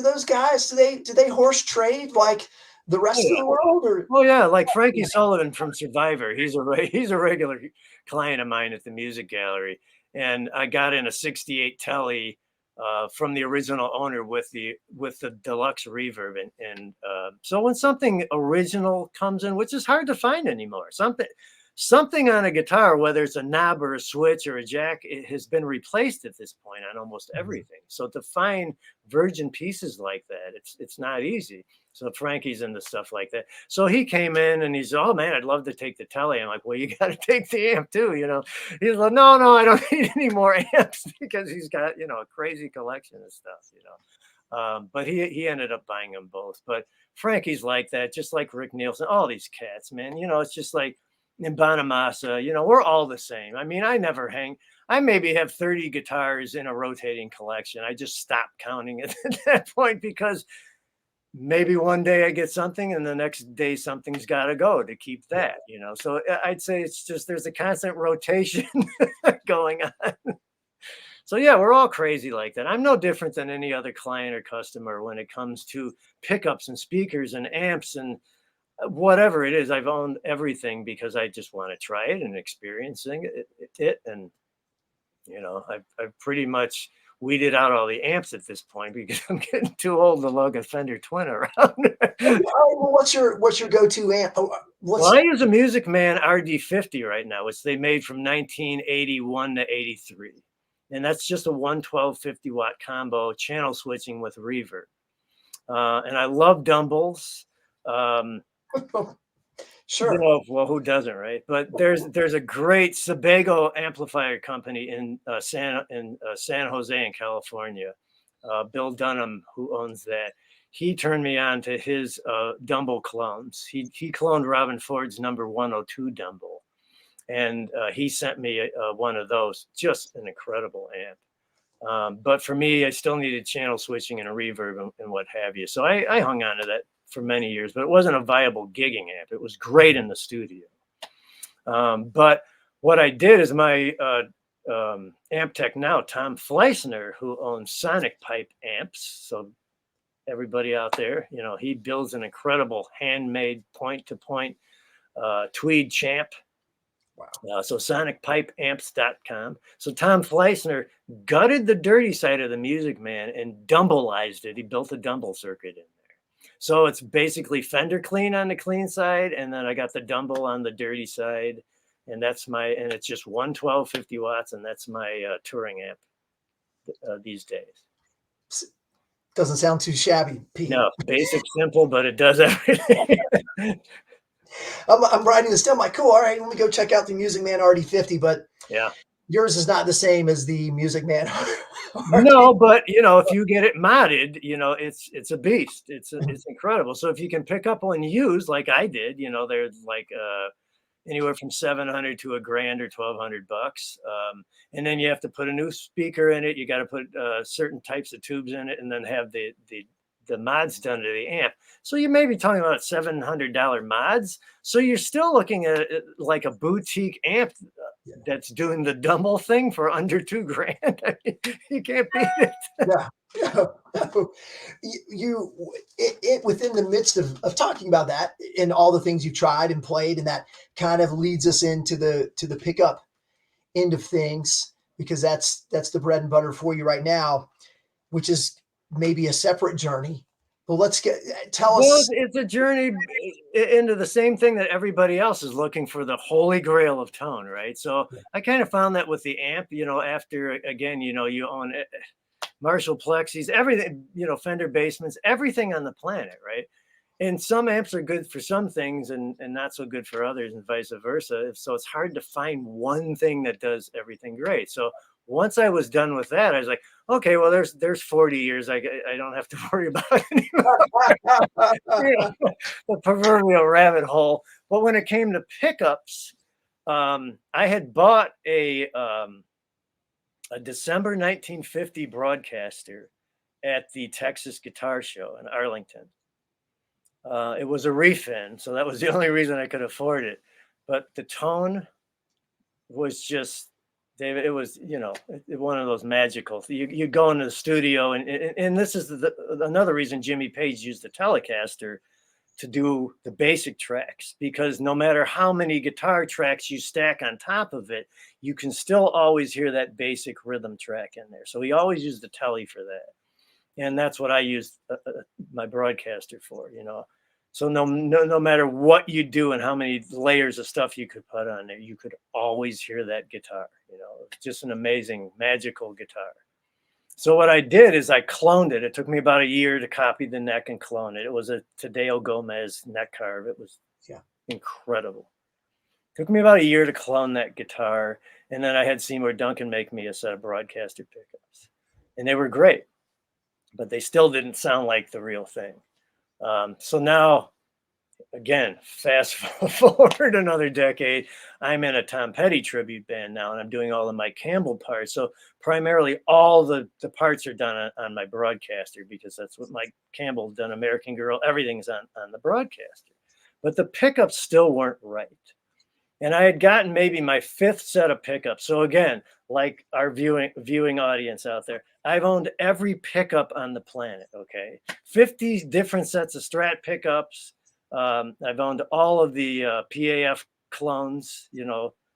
those guys, do they horse trade like the rest of the world? Or Oh yeah, like Frankie Sullivan from Survivor. He's a regular client of mine at the Music Gallery, and I got in a '68 Telly from the original owner with the deluxe reverb, and so when something original comes in, which is hard to find anymore, something on a guitar, whether it's a knob or a switch or a jack, it has been replaced at this point on almost everything. So to find virgin pieces like that, it's not easy. So Frankie's into stuff like that. So he came in and he said, oh man, I'd love to take the Telly. I'm like, well, you got to take the amp too. He's like, no, I don't need any more amps, because he's got, a crazy collection of stuff, but he ended up buying them both. But Frankie's like that, just like Rick Nielsen, all these cats, man, it's just like, in Bonamassa, we're all the same. I mean, I maybe have 30 guitars in a rotating collection. I just stopped counting it at that point, because maybe one day I get something and the next day something's got to go to keep that, So I'd say it's just, there's a constant rotation going on. So yeah, we're all crazy like that. I'm no different than any other client or customer when it comes to pickups and speakers and amps and whatever it is. I've owned everything because I just want to try it and experiencing it. And I've pretty much weeded out all the amps at this point, because I'm getting too old to lug a Fender Twin around. well, what's your go-to amp? Well, I use a Music Man RD50 right now, which they made from 1981 to '83, and that's just a 112 50-watt combo, channel switching with reverb. And I love Dumbles. Sure. Well, who doesn't, right? But there's a great Sebago amplifier company in San Jose in California. Bill Dunham, who owns that, he turned me on to his Dumble clones. He cloned Robin Ford's number 102 Dumble, and he sent me one of those. Just an incredible amp. But for me, I still needed channel switching and a reverb and what have you. So I hung on to that for many years, but it wasn't a viable gigging amp. It was great in the studio. But what I did is my amp tech now, Tom Fleissner, who owns Sonic Pipe Amps. So everybody out there, he builds an incredible handmade point-to-point tweed champ. Wow. So sonicpipeamps.com. So Tom Fleissner gutted the dirty side of the Music Man and dumbleized it. He built a dumble circuit in there. So it's basically Fender clean on the clean side, and then I got the dumble on the dirty side, and and it's just 112 50 watts, and that's my touring amp these days. Doesn't sound too shabby, Pete. No, basic, simple, but it does everything. I'm writing this down. I'm like, cool. All right, let me go check out the Music Man RD50. But yeah, yours is not the same as the Music Man. No, but if you get it modded, it's a beast. It's incredible. So if you can pick up one used, like I did, they're like anywhere from $700 to $1,000 or $1,200. And then you have to put a new speaker in it. You got to put certain types of tubes in it, and then have the mods done to the amp. So you may be talking about $700 mods. So you're still looking at it like a boutique amp that's doing the dumble thing for under $2,000. I mean, you can't beat it. Yeah. You within the midst of talking about that and all the things you tried and played, and that kind of leads us into the pickup end of things, because that's the bread and butter for you right now, which is maybe a separate journey. But tell us. It's a journey into the same thing that everybody else is looking for, the holy grail of tone, right? So I kind of found that with the amp, after, again, you own Marshall Plexis, everything, Fender basements, everything on the planet, right? And some amps are good for some things and not so good for others, and vice versa. So it's hard to find one thing that does everything great. So once I was done with that, I was like, okay, well, there's 40 years. I don't have to worry about it anymore. The proverbial rabbit hole. But when it came to pickups, I had bought a December 1950 broadcaster at the Texas Guitar Show in Arlington. It was a refin, so that was the only reason I could afford it. But the tone was just, David, it was, one of those magical. You go into the studio, and this is another reason Jimmy Page used the Telecaster to do the basic tracks, because no matter how many guitar tracks you stack on top of it, you can still always hear that basic rhythm track in there. So he always used the Tele for that. And that's what I used my broadcaster for, So no matter what you do and how many layers of stuff you could put on there, you could always hear that guitar. It's just an amazing, magical guitar. So what I did is I cloned it. It took me about a year to copy the neck and clone it. It was a Tadeo Gomez neck carve. It was incredible. It took me about a year to clone that guitar. And then I had Seymour Duncan make me a set of broadcaster pickups. And they were great, but they still didn't sound like the real thing. So now, again, fast forward another decade, I'm in a Tom Petty tribute band now, and I'm doing all of my Campbell parts. So primarily all the parts are done on my broadcaster, because that's what Mike Campbell done, American Girl, everything's on the broadcaster. But the pickups still weren't right. And I had gotten maybe my fifth set of pickups. So again, like our viewing audience out there, I've owned every pickup on the planet, okay? 50 different sets of Strat pickups. I've owned all of the PAF clones,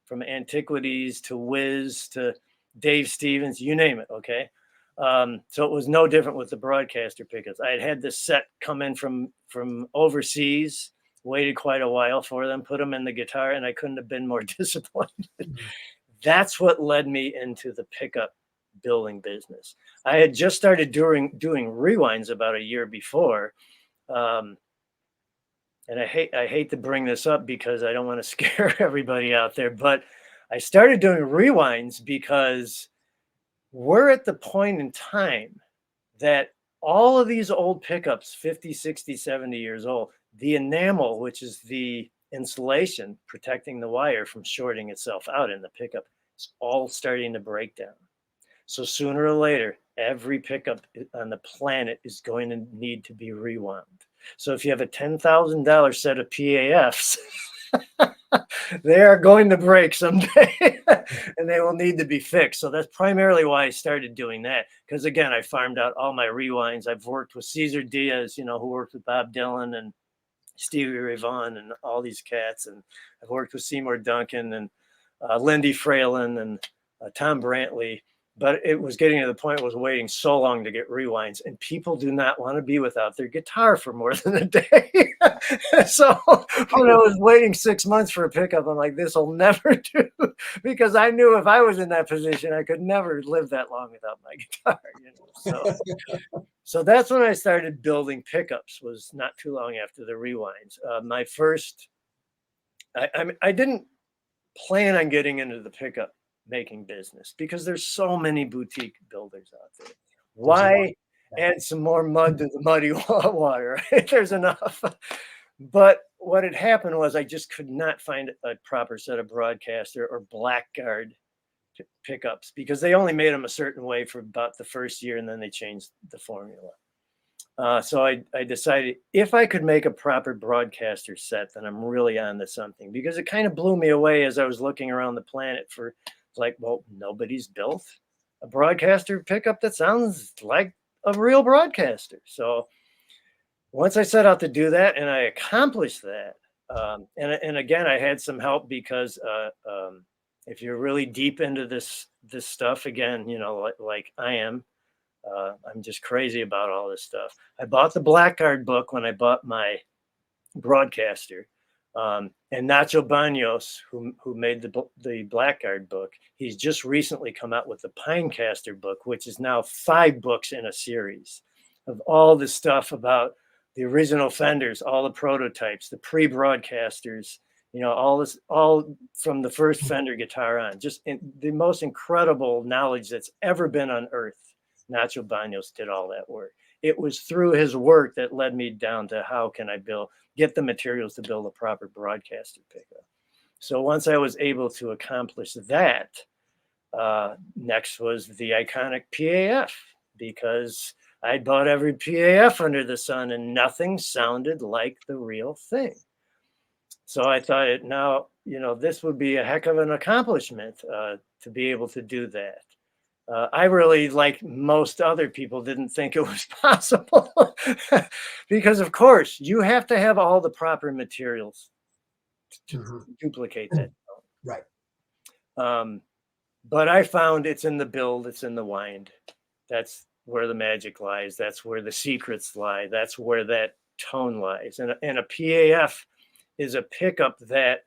from Antiquities to Wiz to Dave Stevens, you name it, okay? So it was no different with the broadcaster pickups. I had this set come in from overseas, waited quite a while for them, put them in the guitar, and I couldn't have been more disappointed. That's what led me into the pickup building business. I had just started doing rewinds about a year before. And I hate to bring this up because I don't want to scare everybody out there, but I started doing rewinds because we're at the point in time that all of these old pickups, 50, 60, 70 years old, the enamel, which is the insulation protecting the wire from shorting itself out in the pickup, is all starting to break down. So sooner or later, every pickup on the planet is going to need to be rewound. So if you have a $10,000 set of PAFs, They are going to break someday and they will need to be fixed. So that's primarily why I started doing that. Because again, I farmed out all my rewinds. I've worked with Cesar Diaz, who worked with Bob Dylan and Stevie Ray Vaughan and all these cats. And I've worked with Seymour Duncan and Lindy Fralin and Tom Brantley. But it was getting to the point, I was waiting so long to get rewinds, and people do not want to be without their guitar for more than a day. So when I was waiting 6 months for a pickup, I'm like, this will never do, because I knew if I was in that position, I could never live that long without my guitar. So that's when I started building pickups. Was not too long after the rewinds. My first, I didn't plan on getting into the pickup making business because there's so many boutique builders out there. Why add some more mud to the muddy water? Right? There's enough. But what had happened was I just could not find a proper set of broadcaster or blackguard pickups because they only made them a certain way for about the first year, and then they changed the formula. So I decided if I could make a proper broadcaster set, then I'm really on to something, because it kind of blew me away as I was looking around the planet for, like, well, nobody's built a broadcaster pickup that sounds like a real broadcaster. So once I set out to do that and I accomplished that, and again, I had some help because if you're really deep into this stuff, again, like I am, I'm just crazy about all this stuff. I bought the Blackguard book when I bought my broadcaster. And Nacho Banos, who made the Blackguard book, he's just recently come out with the Pinecaster book, which is now 5 books in a series of all the stuff about the original Fenders, all the prototypes, the pre-broadcasters, all from the first Fender guitar on. Just the most incredible knowledge that's ever been unearthed. Nacho Banos did all that work. It was through his work that led me down to how can I get the materials to build a proper broadcaster pickup. So once I was able to accomplish that, next was the iconic PAF, because I bought every PAF under the sun and nothing sounded like the real thing. So I thought this would be a heck of an accomplishment to be able to do that. I really, like most other people, didn't think it was possible because, of course, you have to have all the proper materials to duplicate that. Right. But I found it's in the build, it's in the wind. That's where the magic lies. That's where the secrets lie. That's where that tone lies. And a PAF is a pickup that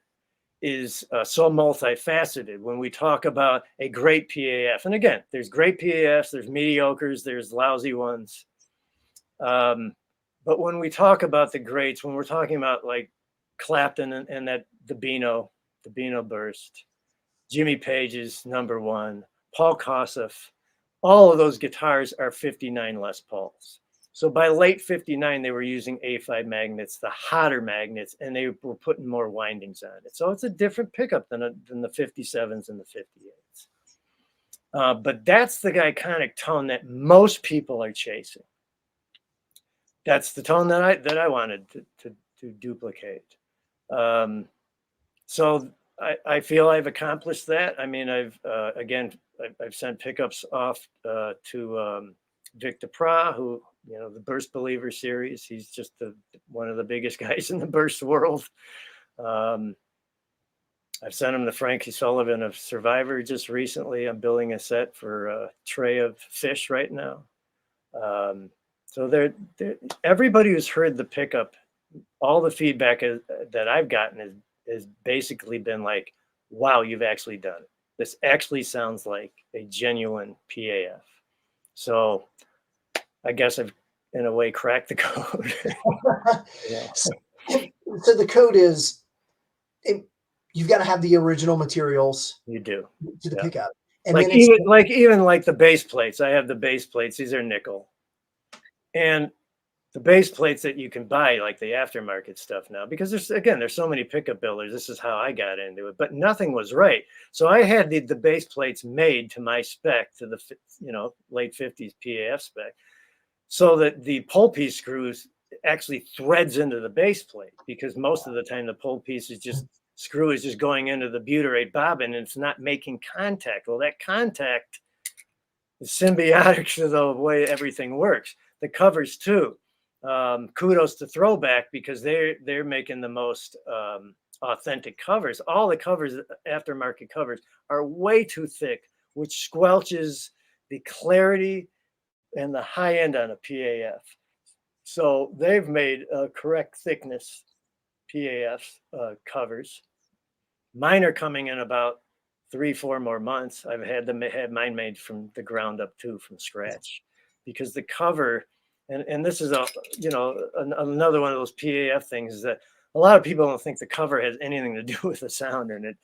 is so multifaceted. When we talk about a great PAF, and again, there's great PAFs, there's mediocres, there's lousy ones. But when we talk about the greats, when we're talking about like Clapton and that the Beano burst, Jimmy Page's number 1, Paul Kossoff, all of those guitars are 59 Les Pauls. So by late 59, they were using A5 magnets, the hotter magnets, and they were putting more windings on it. So it's a different pickup than the 57s and the 58s. But that's the iconic tone that most people are chasing. That's the tone that I wanted to duplicate. So I feel I've accomplished that. I mean, I've sent pickups off to Vic Duprat, who, the Burst Believer series. He's just one of the biggest guys in the Burst world. I've sent him the Frankie Sullivan of Survivor just recently. I'm building a set for a tray of fish right now. So everybody who's heard the pickup, all the feedback that I've gotten has basically been like, wow, you've actually done it. This actually sounds like a genuine PAF. So I guess I've, in a way, cracked the code. Yeah. So the code is, you've got to have the original materials. You do. To the pickup. And like even like the base plates. I have the base plates. These are nickel. And the base plates that you can buy, like the aftermarket stuff now, because there's so many pickup builders. This is how I got into it, but nothing was right. So I had the base plates made to my spec, to the late 50s PAF spec, so that the pole piece screws actually threads into the base plate, because most of the time the pole piece is just screw is just going into the butyrate bobbin and it's not making contact. Well, that contact is symbiotic to the way everything works. The covers too. Kudos to Throwback because they're making the most authentic covers. All the covers, aftermarket covers, are way too thick, which squelches the clarity and the high end on a PAF. So they've made correct thickness PAF covers. Mine are coming in about 3-4 more months. I've had mine made from the ground up too, from scratch, because the cover, and this is another one of those PAF things, is that a lot of people don't think the cover has anything to do with the sound, and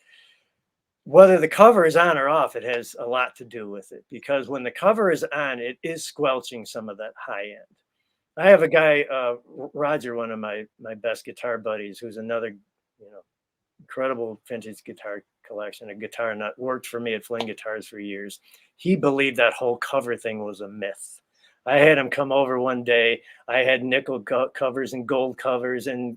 whether the cover is on or off, it has a lot to do with it, because when the cover is on, it is squelching some of that high end. I have a guy, Roger, one of my best guitar buddies, who's another, incredible vintage guitar collection, a guitar nut, worked for me at Flynn Guitars for years. He believed that whole cover thing was a myth. I had him come over one day. I had nickel covers and gold covers and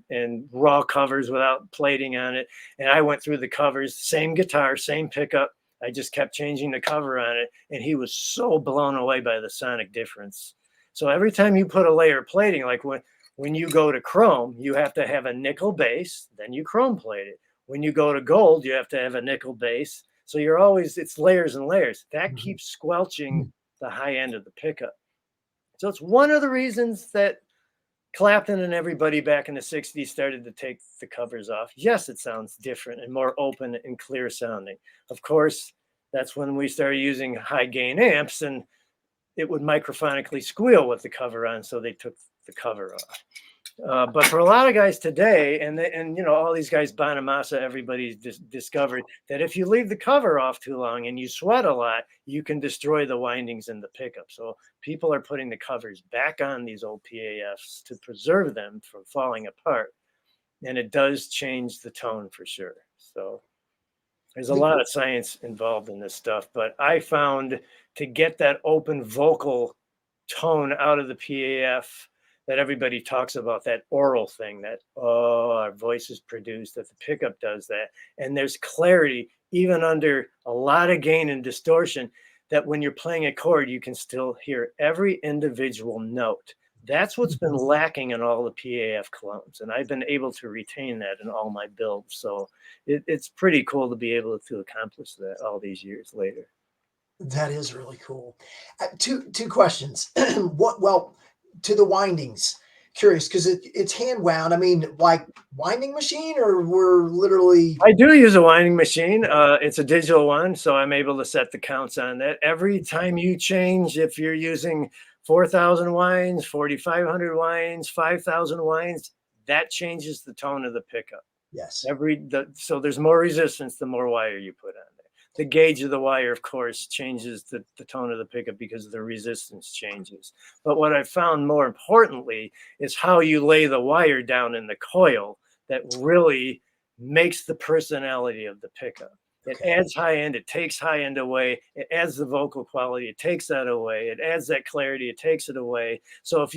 raw covers without plating on it. And I went through the covers, same guitar, same pickup. I just kept changing the cover on it. And he was so blown away by the sonic difference. So every time you put a layer of plating, like when you go to chrome, you have to have a nickel base, then you chrome plate it. When you go to gold, you have to have a nickel base. So it's layers and layers. That keeps squelching the high end of the pickup. So it's one of the reasons that Clapton and everybody back in the 60s started to take the covers off. Yes, it sounds different and more open and clear sounding. Of course, that's when we started using high gain amps, and it would microphonically squeal with the cover on, so they took the cover off. But for a lot of guys today, and all these guys, Bonamassa, everybody's discovered that if you leave the cover off too long and you sweat a lot, you can destroy the windings in the pickup. So people are putting the covers back on these old PAFs to preserve them from falling apart. And it does change the tone for sure. So there's a lot of science involved in this stuff, but I found to get that open vocal tone out of the PAF that everybody talks about, that oral thing, that, our voice is produced, that the pickup does that. And there's clarity, even under a lot of gain and distortion, that when you're playing a chord, you can still hear every individual note. That's what's been lacking in all the PAF clones. And I've been able to retain that in all my builds. So it's pretty cool to be able to accomplish that all these years later. That is really cool. Two questions. Well, to the windings, curious because it's hand wound. I mean, like winding machine, or we're literally. I do use a winding machine. It's a digital one, so I'm able to set the counts on that. Every time you change, if you're using 4,000 winds, 4,500 winds, 5,000 winds, that changes the tone of the pickup. Yes. So there's more resistance, the more wire you put on there. The gauge of the wire, of course, changes the tone of the pickup because the resistance changes. But what I found more importantly is how you lay the wire down in the coil that really makes the personality of the pickup. It adds high end, it takes high end away, it adds the vocal quality, it takes that away, it adds that clarity, it takes it away. So if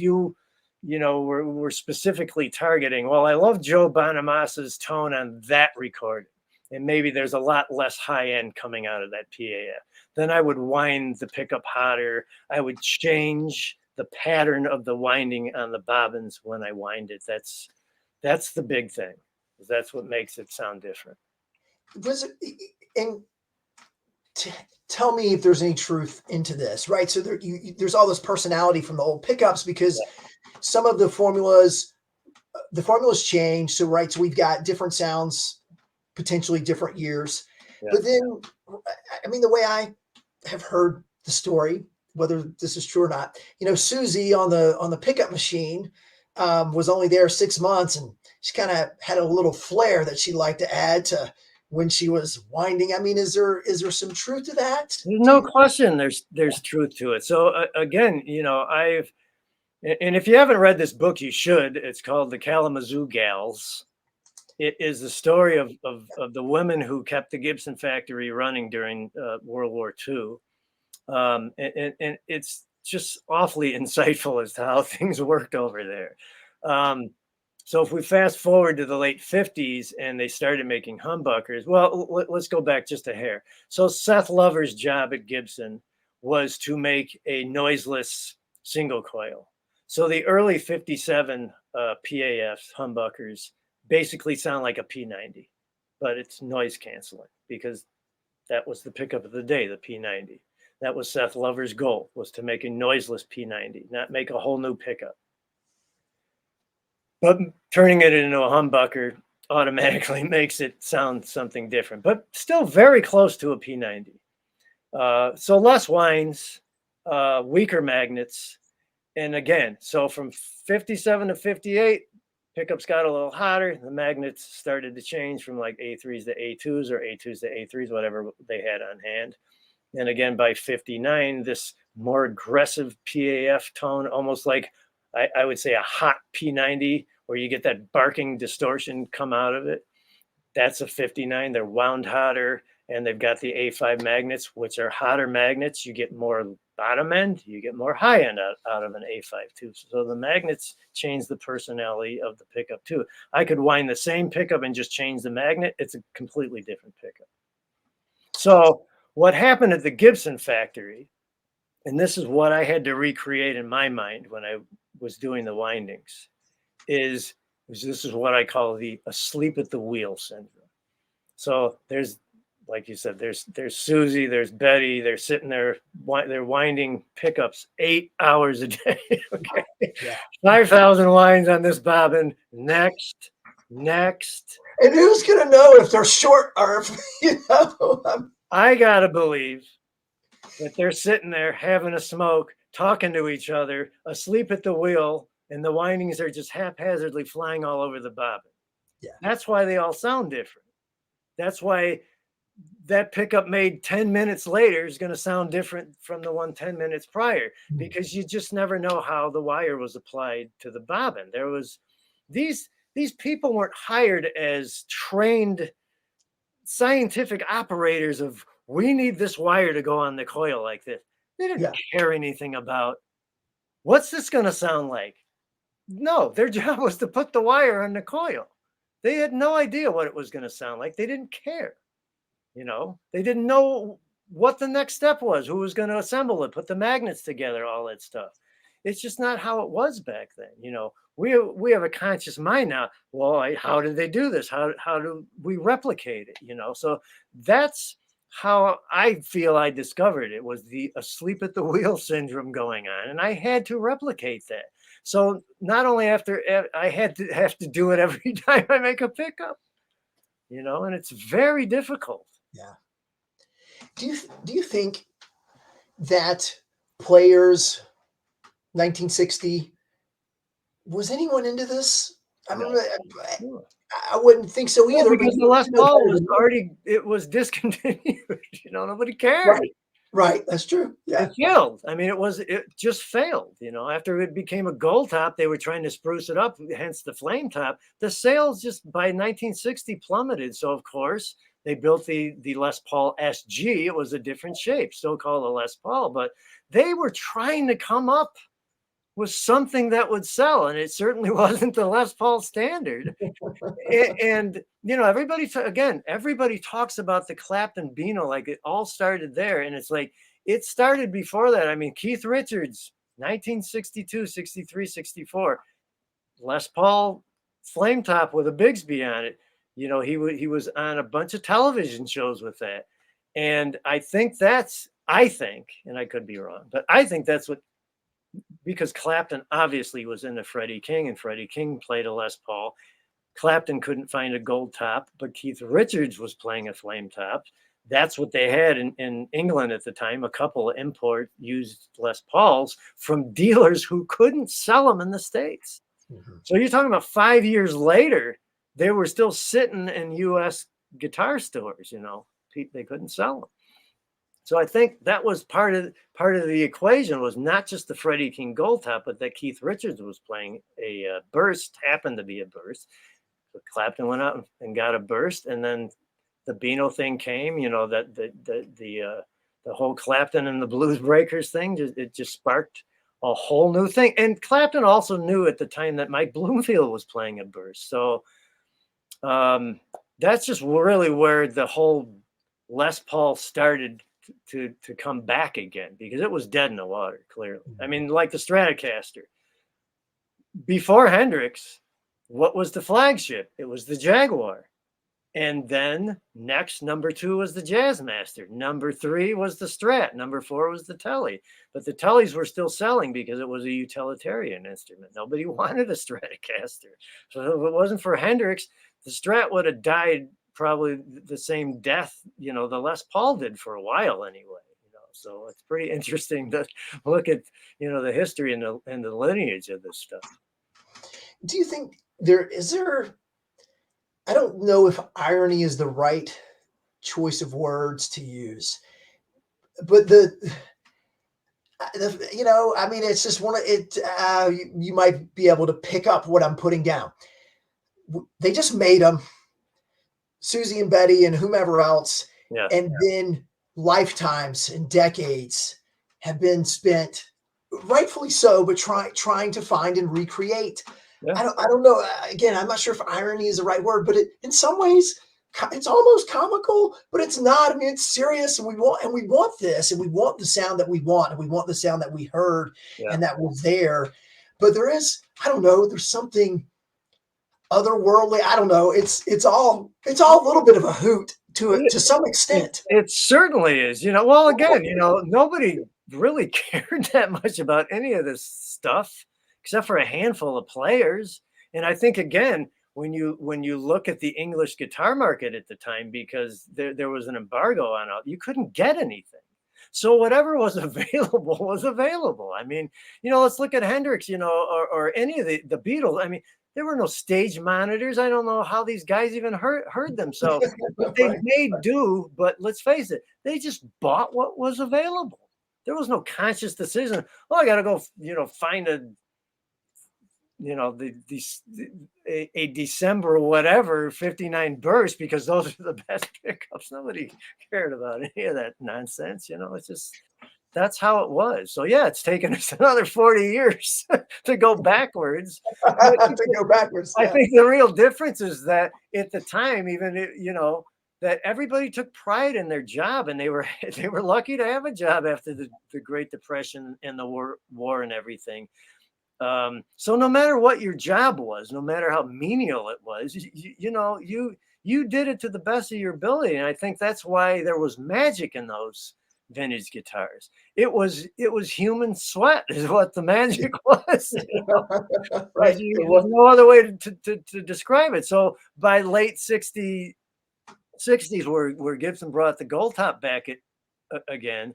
we're specifically targeting, well, I love Joe Bonamassa's tone on that recording, and maybe there's a lot less high end coming out of that PAF. Then I would wind the pickup hotter. I would change the pattern of the winding on the bobbins when I wind it. That's the big thing. That's what makes it sound different. And tell me if there's any truth into this, right? So there's all this personality from the old pickups because some of the formulas change. So, right. So we've got different sounds, potentially different years. Yeah. But then, I mean, the way I have heard the story, whether this is true or not, Susie on the pickup machine was only there 6 months, and she kind of had a little flair that she liked to add to when she was winding. I mean, is there some truth to that? There's no question. There's truth to it. So again, and if you haven't read this book, you should. It's called The Kalamazoo Gals. It is the story of the women who kept the Gibson factory running during World War II. And it's just awfully insightful as to how things worked over there. So if we fast forward to the late 50s and they started making humbuckers, well, let's go back just a hair. So Seth Lover's job at Gibson was to make a noiseless single coil. So the early 57 PAFs, humbuckers, basically sound like a P90, but it's noise canceling because that was the pickup of the day, the P90. That was Seth Lover's goal, was to make a noiseless P90, not make a whole new pickup. But turning it into a humbucker automatically makes it sound something different, but still very close to a P90. So less winds, weaker magnets. And again, so from 57 to 58, pickups got a little hotter. The magnets started to change from like A3s to A2s or A2s to A3s, whatever they had on hand. And again, by 59, this more aggressive PAF tone, almost like I would say a hot P90, where you get that barking distortion come out of it. That's a 59. They're wound hotter, and they've got the A5 magnets, which are hotter magnets. You get more bottom end, you get more high end out of an A5 too. So the magnets change the personality of the pickup too. I could wind the same pickup and just change the magnet. It's a completely different pickup. So what happened at the Gibson factory, and this is what I had to recreate in my mind when I was doing the windings, is this is what I call the asleep at the wheel syndrome. So there's, like you said, there's Susie, there's Betty, they're sitting there, they're winding pickups 8 hours a day. Okay, Yeah. 5,000 winds on this bobbin. Next. And who's gonna know if they're short or if, I gotta believe that they're sitting there having a smoke, talking to each other, asleep at the wheel, and the windings are just haphazardly flying all over the bobbin. Yeah. That's why they all sound different. That's why that pickup made 10 minutes later is going to sound different from the one 10 minutes prior, because you just never know how the wire was applied to the bobbin. There was these people weren't hired as trained scientific operators of, we need this wire to go on the coil like this. They didn't care anything about what's this going to sound like. No, their job was to put the wire on the coil. They had no idea what it was going to sound like. They didn't care. You know, they didn't know what the next step was, who was going to assemble it, put the magnets together, all that stuff. It's just not how it was back then. You know, we have a conscious mind now. Well, how did they do this? How do we replicate it? You know, so that's how I feel I discovered it, was the asleep at the wheel syndrome going on. And I had to replicate that. So not only after I had to have to do it every time I make a pickup, you know, and it's very difficult. Yeah. Do you think that players 1960, was anyone into this? I mean, I wouldn't think so either. No, because the Les Paul was already, it was discontinued. You know, nobody cared. Right. That's true. Yeah. It failed. I mean, it just failed. You know, after it became a gold top, they were trying to spruce it up, hence the flame top. The sales just by 1960 plummeted. So of course they built the Les Paul SG. It was a different shape, still called a Les Paul, but they were trying to come up with something that would sell, and it certainly wasn't the Les Paul standard. And you know, everybody talks about the Clapton Beano like it all started there, and it's like it started before that. I mean, Keith Richards, 1962, 63, 64, Les Paul flame top with a Bigsby on it. You know, he was on a bunch of television shows with that, and I think, and I could be wrong, but I think that's what, because Clapton obviously was into Freddie King, and Freddie King played a Les Paul. Clapton couldn't find a gold top, but Keith Richards was playing a flame top. That's what they had in England at the time. A couple of import used Les Pauls from dealers who couldn't sell them in the States. Mm-hmm. So you're talking about 5 years later, they were still sitting in U.S. guitar stores. You know, they couldn't sell them. So I think that was part of the equation, was not just the Freddie King gold top, but that Keith Richards was playing a burst, happened to be a burst. So Clapton went out and got a burst, and then the Beano thing came. You know, that the whole Clapton and the Blues Breakers thing, it just sparked a whole new thing. And Clapton also knew at the time that Mike Bloomfield was playing a burst. So that's just really where the whole Les Paul started to come back again, because it was dead in the water, clearly. I mean, like the Stratocaster. Before Hendrix, what was the flagship? It was the Jaguar. And then next, number 2 was the Jazzmaster. Number 3 was the Strat. Number 4 was the Tele. But the Teles were still selling because it was a utilitarian instrument. Nobody wanted a Stratocaster. So if it wasn't for Hendrix, the Strat would have died probably the same death, the Les Paul did for a while anyway. So it's pretty interesting to look at, the history and the lineage of this stuff. Do you think I don't know if irony is the right choice of words to use, but I mean, it's just one of it. You might be able to pick up what I'm putting down. They just made them, Susie and Betty and whomever else, and then lifetimes and decades have been spent, rightfully so, but trying to find and recreate. Yeah. I don't know. Again, I'm not sure if irony is the right word, but in some ways, it's almost comical, but it's not. I mean, it's serious, and we want this, and we want the sound that we want, and we want the sound that we heard and that was there. But there is, I don't know, there's something otherworldly. I don't know. It's all a little bit of a hoot to some extent. It certainly is. Well, again, nobody really cared that much about any of this stuff, except for a handful of players. And I think, again, when you look at the English guitar market at the time, because there was an embargo on it, you couldn't get anything. So whatever was available was available. I mean, let's look at Hendrix, or any of the Beatles. I mean, there were no stage monitors. I don't know how these guys even heard themselves. They made do, but let's face it, they just bought what was available. There was no conscious decision. Oh, I got to go, find a December whatever 59 burst, because those are the best pickups. Nobody cared about any of that nonsense. It's just, that's how it was. So yeah, it's taken us another 40 years to go backwards. I think the real difference is that at the time, even that everybody took pride in their job, and they were lucky to have a job after the Great Depression and the war and everything. So no matter what your job was, no matter how menial it was, you did it to the best of your ability. And I think that's why there was magic in those vintage guitars. It was human sweat is what the magic was. Right. There was no other way to describe it. So by late 60s, where Gibson brought the gold top back again,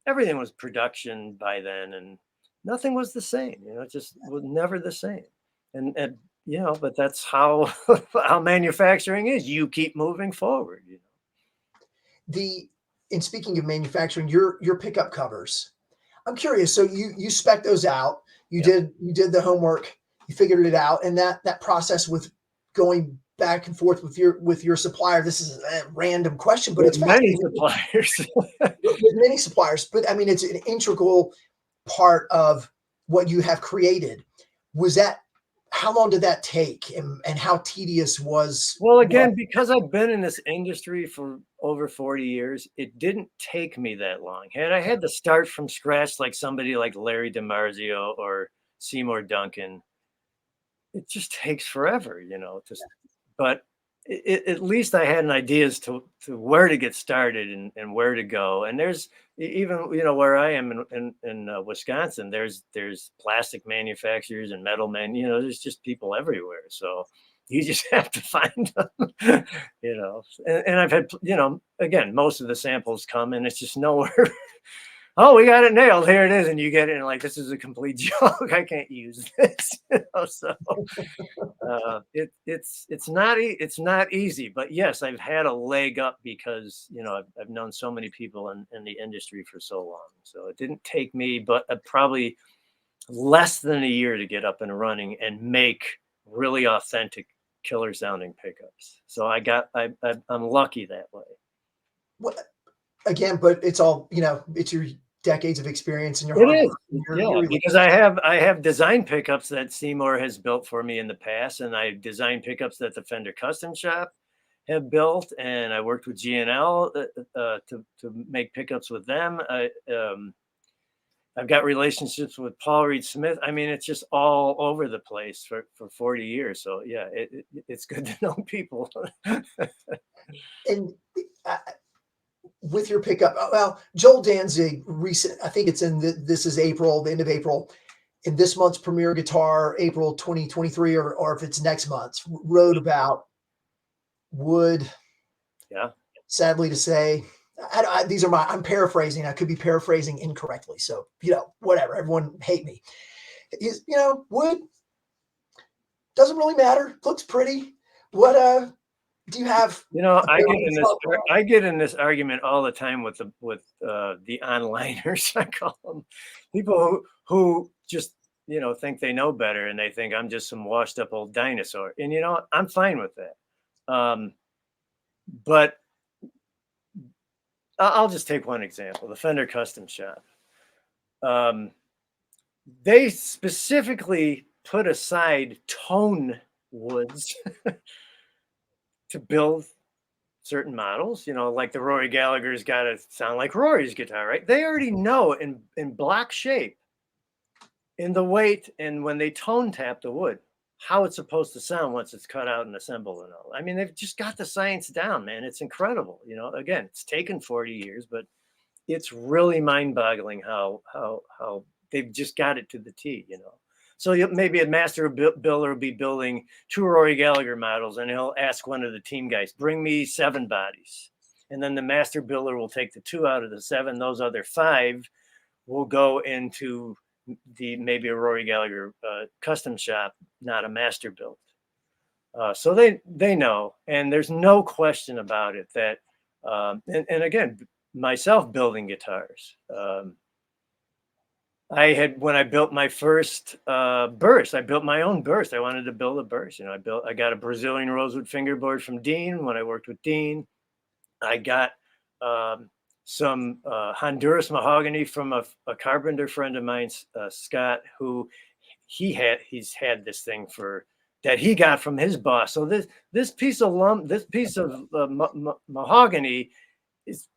everything was production by then, and nothing was the same. It just was never the same. And but that's how manufacturing is. You keep moving forward. And speaking of manufacturing, your pickup covers, I'm curious. So you spec those out. You did the homework. You figured it out, and that process with going back and forth with your supplier. This is a random question, but it's many suppliers. With many suppliers, but I mean, it's an integral part of what you have created. How long did that take, and how tedious was? Well, again, because I've been in this industry for over 40 years, it didn't take me that long. Had I had to start from scratch like somebody like Larry DiMarzio or Seymour Duncan, it just takes forever, but at least I had an idea as to where to get started and where to go. And there's even, where I am in Wisconsin, there's plastic manufacturers and metal there's just people everywhere. So you just have to find them, and I've had, again, most of the samples come and it's just nowhere. Oh, we got it nailed. Here it is. And you get it and like, this is a complete joke. I can't use this. So it's not easy, but yes, I've had a leg up because, I've known so many people in the industry for so long. So it didn't take me, but probably less than a year to get up and running and make really authentic killer sounding pickups. So I'm lucky that way. Well, again, but it's all, it's decades of experience and your It hard is, work. And yeah, your because I have design pickups that Seymour has built for me in the past, and I designed pickups that the Fender Custom Shop have built, and I worked with G&L to make pickups with them. I've got relationships with Paul Reed Smith. I mean, it's just all over the place for 40 years. So yeah, it's good to know people. and uh, with your pickup, well, Joel Danzig recent, I think it's in this is April, the end of April, in this month's Premier Guitar, April 2023, or if it's next month's, wrote about wood. Yeah. Sadly to say, these are I'm paraphrasing. I could be paraphrasing incorrectly. So, whatever. Everyone hate me. Wood doesn't really matter. Looks pretty. What do you have? I get in this argument all the time with the onliners. I call them people who just think they know better, and they think I'm just some washed up old dinosaur. And I'm fine with that. But I'll just take one example: the Fender Custom Shop. They specifically put aside tone woods to build certain models, like the Rory Gallagher's got to sound like Rory's guitar, right? They already know in block shape, in the weight, and when they tone tap the wood, how it's supposed to sound once it's cut out and assembled and all. I mean, they've just got the science down, man. It's incredible. Again, it's taken 40 years, but it's really mind-boggling how they've just got it to the T. So maybe a master builder will be building 2 Rory Gallagher models, and he'll ask one of the team guys, bring me 7 bodies. And then the master builder will take the 2 out of the 7. Those other 5 will go into maybe a Rory Gallagher custom shop, not a master build. So they know, and there's no question about it that, and again, myself building guitars. When I built my first burst, I built my own burst. I wanted to build a burst. I got a Brazilian rosewood fingerboard from Dean when I worked with Dean. I got some Honduras mahogany from a carpenter friend of mine, Scott, who he's had this thing that he got from his boss. So this piece of mahogany is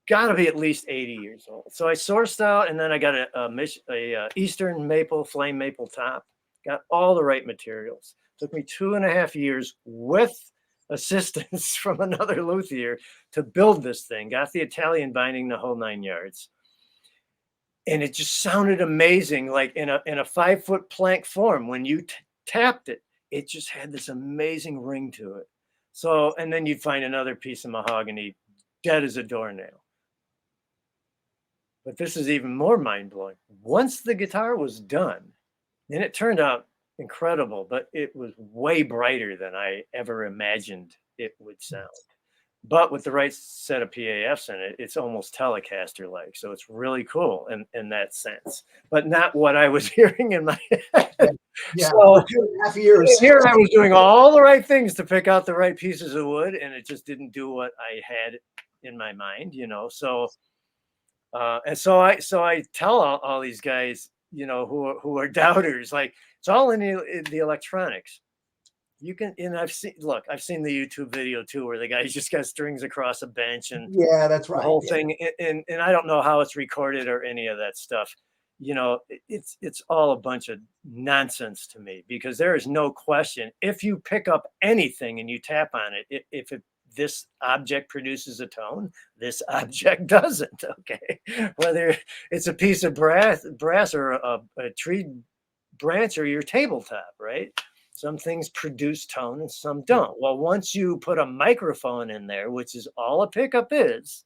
got to be at least 80 years old. So I sourced out, and then I got a Eastern maple, flame maple top. Got all the right materials. Took me 2.5 years with assistance from another luthier to build this thing. Got the Italian binding, the whole 9 yards. And it just sounded amazing, like in a 5-foot plank form. When you tapped it, it just had this amazing ring to it. So, and then you'd find another piece of mahogany dead as a doornail. But this is even more mind-blowing. Once the guitar was done, and it turned out incredible, but it was way brighter than I ever imagined it would sound. But with the right set of PAFs in it, it's almost Telecaster-like. So it's really cool in that sense, but not what I was hearing in my head. Yeah, so 2.5 years. Here I was doing all the right things to pick out the right pieces of wood, and it just didn't do what I had in my mind, So, and so I tell all these guys, who are doubters, like, it's all in the electronics. You can, and I've seen the YouTube video too, where the guy's just got strings across a bench and yeah, that's right. The whole thing. And I don't know how it's recorded or any of that stuff. It's all a bunch of nonsense to me, because there is no question. If you pick up anything and you tap on it, this object produces a tone, this object doesn't. Okay. Whether it's a piece of brass or a tree branch or your tabletop, right? Some things produce tone and some don't. Well, once you put a microphone in there, which is all a pickup is,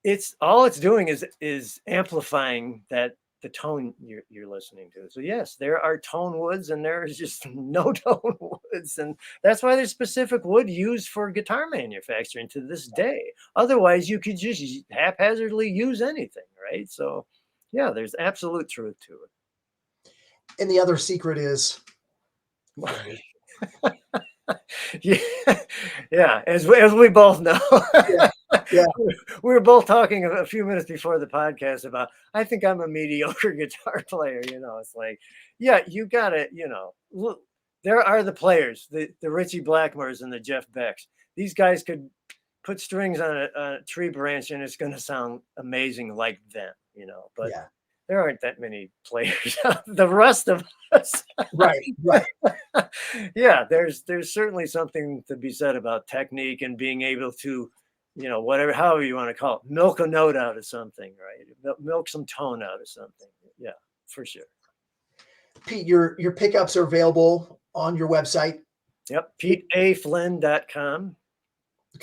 it's doing is amplifying the tone you're listening to. So yes, there are tone woods and there is just no tone woods, and that's why there's specific wood used for guitar manufacturing to this day. Otherwise, you could just haphazardly use anything, right? So yeah, there's absolute truth to it. And the other secret is yeah, as we both know. Yeah. Yeah. We were both talking a few minutes before the podcast about, I think I'm a mediocre guitar player. It's like, yeah, you got to, look, there are the players, the Richie Blackmores and the Jeff Becks. These guys could put strings on a tree branch and it's going to sound amazing like them, but Yeah. there aren't that many players. The rest of us. Right. Right. Yeah, there's certainly something to be said about technique and being able to, whatever, however you want to call it, milk a note out of something, right? Milk some tone out of something. Yeah, for sure. Pete, your pickups are available on your website. Yep, PeteAFlynn.com.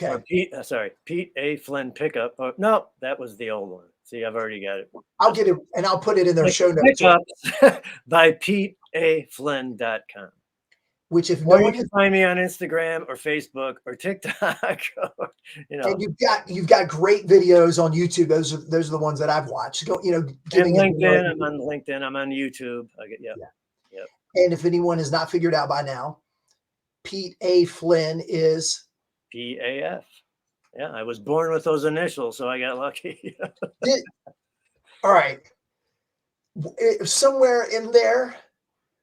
Or Okay. Pete A. Flynn Pickup. Oh, no, that was the old one. See, I've already got it. I'll get it and I'll put it in their show notes. Pickups by PeteAFlynn.com. Which if no Or you one can has, find me on Instagram or Facebook or TikTok. and you've got great videos on YouTube. Those are the ones that I've watched. Go, And giving LinkedIn. I'm on LinkedIn. I'm on YouTube. Yep. And if anyone has not figured out by now, Pete A. Flynn is PAF. Yeah, I was born with those initials, so I got lucky. all right. Somewhere in there,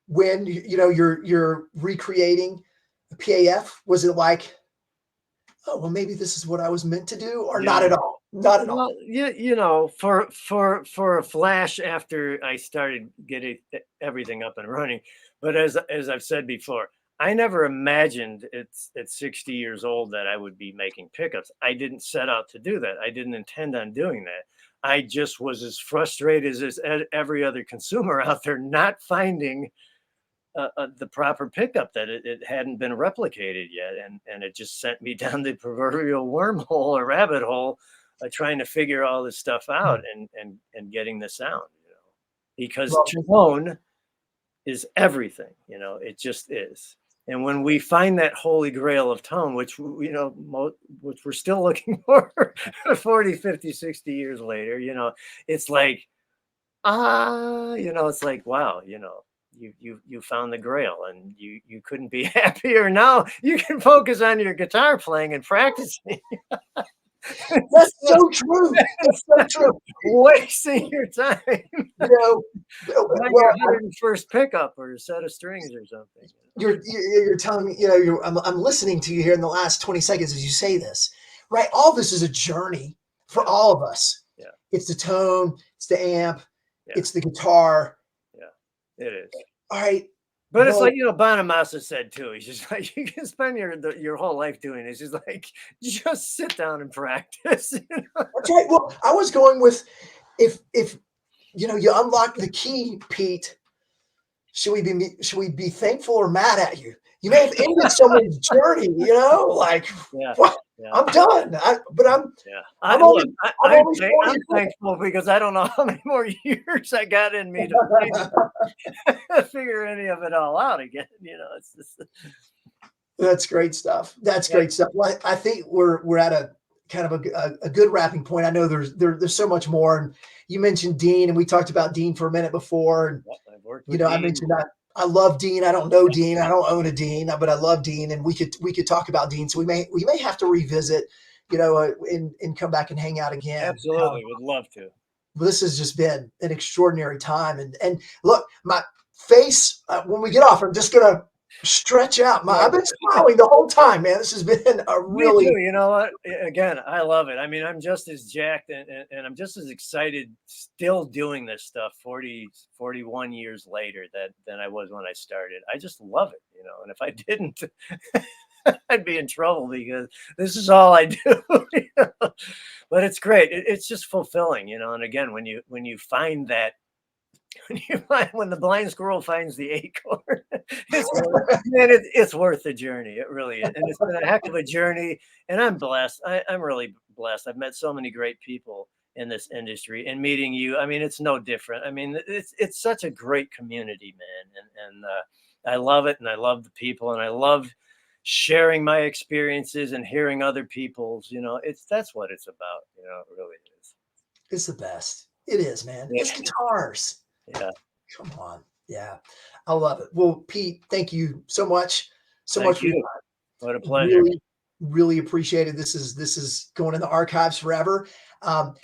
when you're recreating PAF, was it like, oh well, maybe this is what I was meant to do, or not at all? Not at all. Well, yeah, for a flash after I started getting everything up and running, but as I've said before, I never imagined it's at 60 years old that I would be making pickups. I didn't set out to do that. I didn't intend on doing that. I just was as frustrated as every other consumer out there not finding the proper pickup, that it hadn't been replicated yet, and it just sent me down the proverbial wormhole or rabbit hole, trying to figure all this stuff out and getting the sound, because Well, tone is everything, it just is. And when we find that holy grail of tone, which which we're still looking for 40, 50, 60 years later, it's like, it's like, wow, you found the grail, and you couldn't be happier. Now you can focus on your guitar playing and practicing. that's so true. That's so true. Wasting your time Well, on your 101st pickup or a set of strings or something. you're telling me, I'm listening to you here in the last 20 seconds as you say this, right? All this is a journey for all of us. Yeah. It's the tone, it's the amp, Yeah. it's the guitar. Yeah, it is. All right. But it's like, Bonamassa said too. He's just like, you can spend your whole life doing this. He's like, just sit down and practice. That's right. Well, I was going with, if you unlock the key, Pete, should we be thankful or mad at you? You may have ended someone's journey, like, Yeah. what? Yeah. I'm done. I'm thankful because I don't know how many more years I got in me to figure any of it all out again. It's just, that's great stuff. That's great stuff. Well, I think we're at a kind of a good wrapping point. I know there's so much more, and you mentioned Dean, and we talked about Dean for a minute before, and I've worked with I Dean. mentioned that I love Dean. I don't know Dean. I don't own a Dean, but I love Dean, and we could talk about Dean. So we may have to revisit, and come back and hang out again. Absolutely, would love to. This has just been an extraordinary time, and look, my face when we get off, I'm just gonna stretch out. I've been smiling the whole time, man. This has been a really. Me too. You know what? Again, I love it. I mean, I'm just as jacked and I'm just as excited still doing this stuff 41 years later than I was when I started. I just love it, and if I didn't, I'd be in trouble because this is all I do. But it's great. It's just fulfilling, and again, when you find that, when the blind squirrel finds the acorn, it's worth the journey. It really is. And it's been a heck of a journey. And I'm blessed. I'm really blessed. I've met so many great people in this industry, and meeting you. I mean, it's no different. I mean, it's such a great community, man. And I love it. And I love the people, and I love sharing my experiences and hearing other people's, that's what it's about. It really is. It's the best. It is, man. Yeah. It's guitars. Yeah. Come on. Yeah. I love it. Well, Pete, thank you so much. So much. What a pleasure. Really, Really appreciate it. This is going in the archives forever.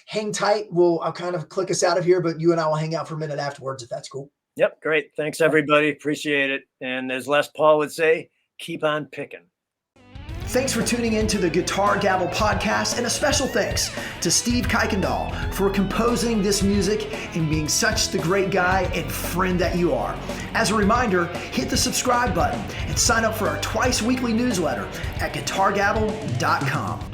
Hang tight. I'll kind of click us out of here, but you and I will hang out for a minute afterwards if that's cool. Yep, great. Thanks, everybody. Appreciate it. And as Les Paul would say, keep on picking. Thanks for tuning in to the Guitar Gavel podcast, and a special thanks to Steve Kuykendall for composing this music and being such the great guy and friend that you are. As a reminder, hit the subscribe button and sign up for our twice weekly newsletter at guitargavel.com.